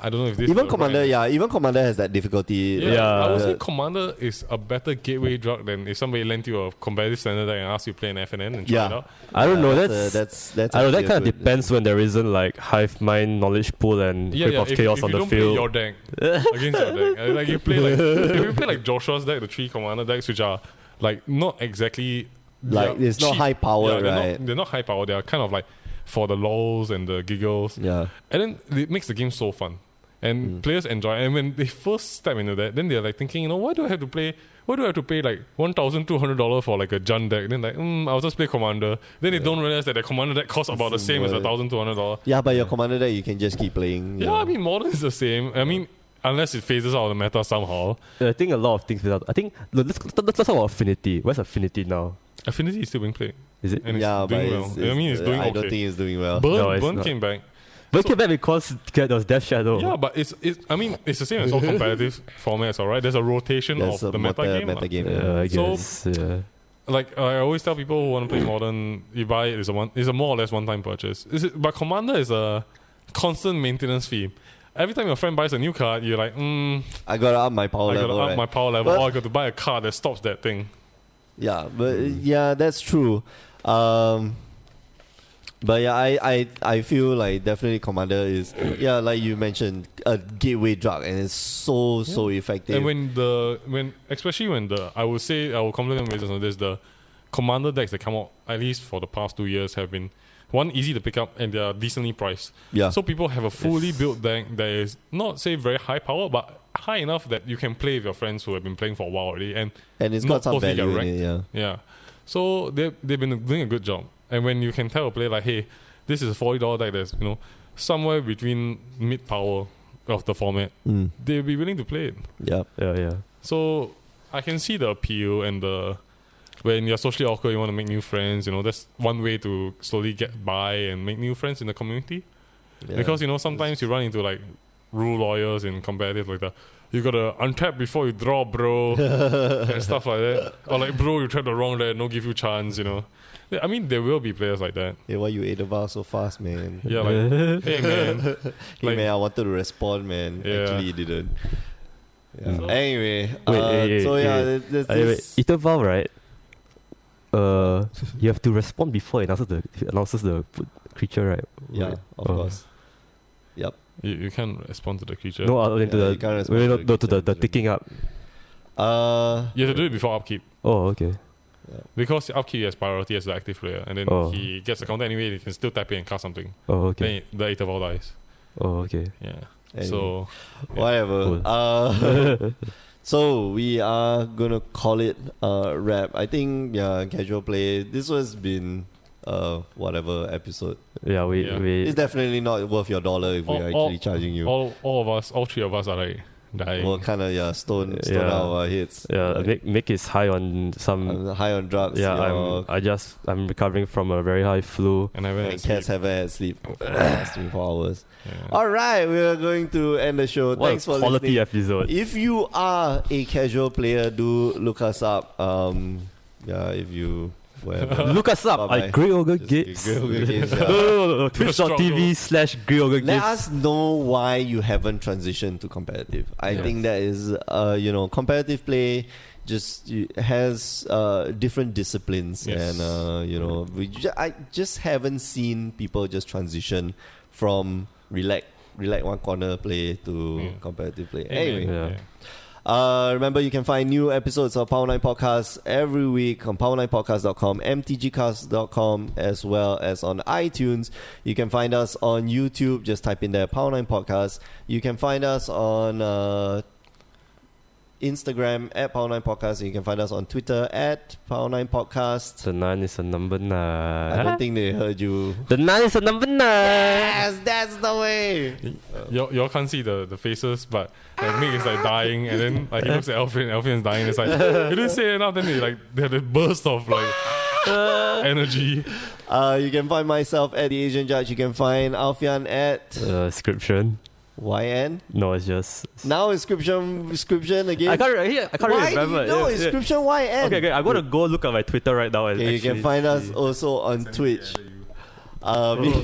don't know if this even commander even commander has that difficulty. I would say commander is a better gateway drug than if somebody lent you a competitive standard deck and asked you to play an FNN and try it out. I don't know. That's I don't know. That kind of depends when there isn't like hive mind, knowledge pool, and Whip of Chaos on the field. If you don't play your deck against your deck, like you play like if you play like Joshua's deck, the 3 commander decks, which are like not exactly like it's not high power, right? They're not high power. They are kind of like for the lols and the giggles. Yeah. And then it makes the game so fun. And players enjoy it. And when they first step into that, then they're like thinking, why do I have to pay like $1,200 for like a Jund deck? Then like, I'll just play Commander. Then they don't realize that their Commander deck costs about the same as $1,200. Yeah, but your Commander deck you can just keep playing. Yeah, I mean Modern is the same. I mean, unless it phases out of the meta somehow. I think a lot of things without. I think let's talk about Affinity. Where's Affinity now? Affinity is still being played. Is it? And it's doing well. It's doing okay. I don't think it's doing well. Burn came back. Burn came back because there was Death Shadow. Yeah, but it's the same as all competitive formats, alright? There's a rotation of the meta game. Yeah, I guess. So, like I always tell people who want to play Modern, you buy it, it's a more or less one-time purchase. But Commander is a constant maintenance fee. Every time your friend buys a new card, you're like, I gotta up my power level. I got to buy a card that stops that thing. Yeah, but that's true. But yeah, I feel like definitely Commander is like you mentioned, a gateway drug, and it's so effective. And when especially when I would say I will compliment them on this, the Commander decks that come out at least for the past 2 years have been one, easy to pick up, and they are decently priced. Yeah. So people have a fully built deck that is not say very high power, but high enough that you can play with your friends who have been playing for a while already, and it's not got some totally value get in it. wrecked. Yeah. So they've been doing a good job. And when you can tell a player like, hey, this is a $40 deck that's somewhere between mid power of the format, they'll be willing to play it. Yeah. So I can see the appeal, and when you're socially awkward, you want to make new friends. That's one way to slowly get by and make new friends in the community. Yeah. Because sometimes you run into like rule lawyers in competitive like that. You gotta untap before you draw, bro, and stuff like that. Or like, bro, you tried the wrong there, no give you chance. I mean, there will be players like that. Yeah, why you ate the bar so fast, man? Yeah, like, hey man, Hey man, I wanted to respond, man. Yeah. Actually, you didn't. Yeah. So- Anyway, Wait, so yeah, wait. there's Wait, this. Etherval, right? You have to respond before it announces the creature, right? Yeah, Right. of course. Yep. you can't respond to the creature. No, other than Yeah, you can't respond to the to the creature. ticking up. You have to do it before upkeep. Oh, okay. Because upkeep has priority as the active player, and then Oh. he gets the counter anyway, he can still tap in and cast something. Oh, okay. Then the Etherval dies. Oh, okay. Yeah. Anyway. So, Whatever. Cool. So we are gonna call it wrap. I think casual play. This has been whatever episode. Yeah, Yeah. It's definitely not worth your dollar if we are actually charging you. all of us, all three of us are like dying. Well, kind of stone out of our heads. Like, Mick is high on some. I'm high on drugs. Yeah, I'm recovering from a very high flu. and I went And and cats sleep. haven't had sleep for the last 24 hours. Yeah. All right, we are going to end the show. What Thanks a for quality listening. episode. If you are a casual player, do look us up. If you whatever. Look us up Bye-bye. at Grey Ogre Just Gates. Grey Ogre Gates, yeah. No, Twitch.tv/Grey Ogre Let Gates. us know why you haven't transitioned to competitive. I think that is, competitive play just has different disciplines, Yes. and I just haven't seen people just transition from relax one corner play to competitive play. Anyway. Yeah. Remember, you can find new episodes of Power 9 Podcast every week on power9podcast.com, mtgcast.com, as well as on iTunes. You can find us on YouTube. Just type in there, Power 9 Podcast. You can find us on Instagram at Power 9 Podcast. You can find us on Twitter at Power 9 Podcast. The 9 is a number 9. I don't think they heard you. The 9 is a number 9. Yes, that's the way. Y'all can't see the faces, but like Mick is like dying, and then like he looks at Alfie, and Alfie is dying. It's like you didn't say enough. Then they have this burst of like energy. You can find myself at The Asian Judge. You can find Alfian at Description. YN. No, it's just. Now inscription again. I can't really remember. No, Yeah. inscription YN. Okay, I'm gonna go look at my Twitter right now. And Okay, you can actually find us see. also on Twitch. Nobody's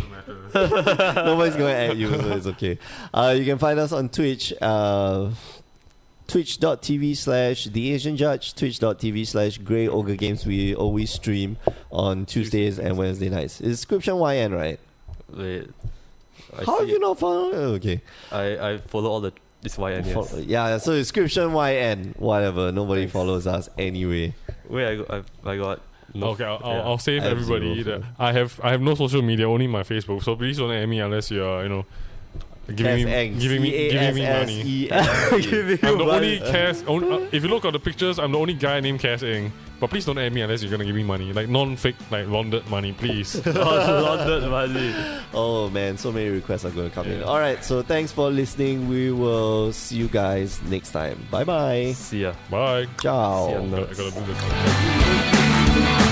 going to add you, so it's okay. You can find us on Twitch. Twitch.tv/The Asian Judge, Twitch.tv/Grey Ogre Games. We always stream on Tuesdays and Wednesday nights. It's inscription YN, right? Wait. How have you not found? Okay. I follow all this YN. Yes. Yeah, so inscription YN. Whatever. Nobody Thanks. follows us anyway. Wait, I got. No, Okay, I'll, yeah. I'll save I have everybody. zero. That I have no social media, only my Facebook. So please don't add me unless you're giving me money. CASSENG. I'm the only Cass. If you look at the pictures, I'm the only guy named Cass Eng. But please don't add me unless you're gonna give me money, like non-fake, like laundered money, please. Laundered money. Oh man, so many requests are going to come in. Yeah. Alright, so thanks for listening. We will see you guys next time. Bye bye. See ya. Bye. Ciao. See ya. I gotta do this.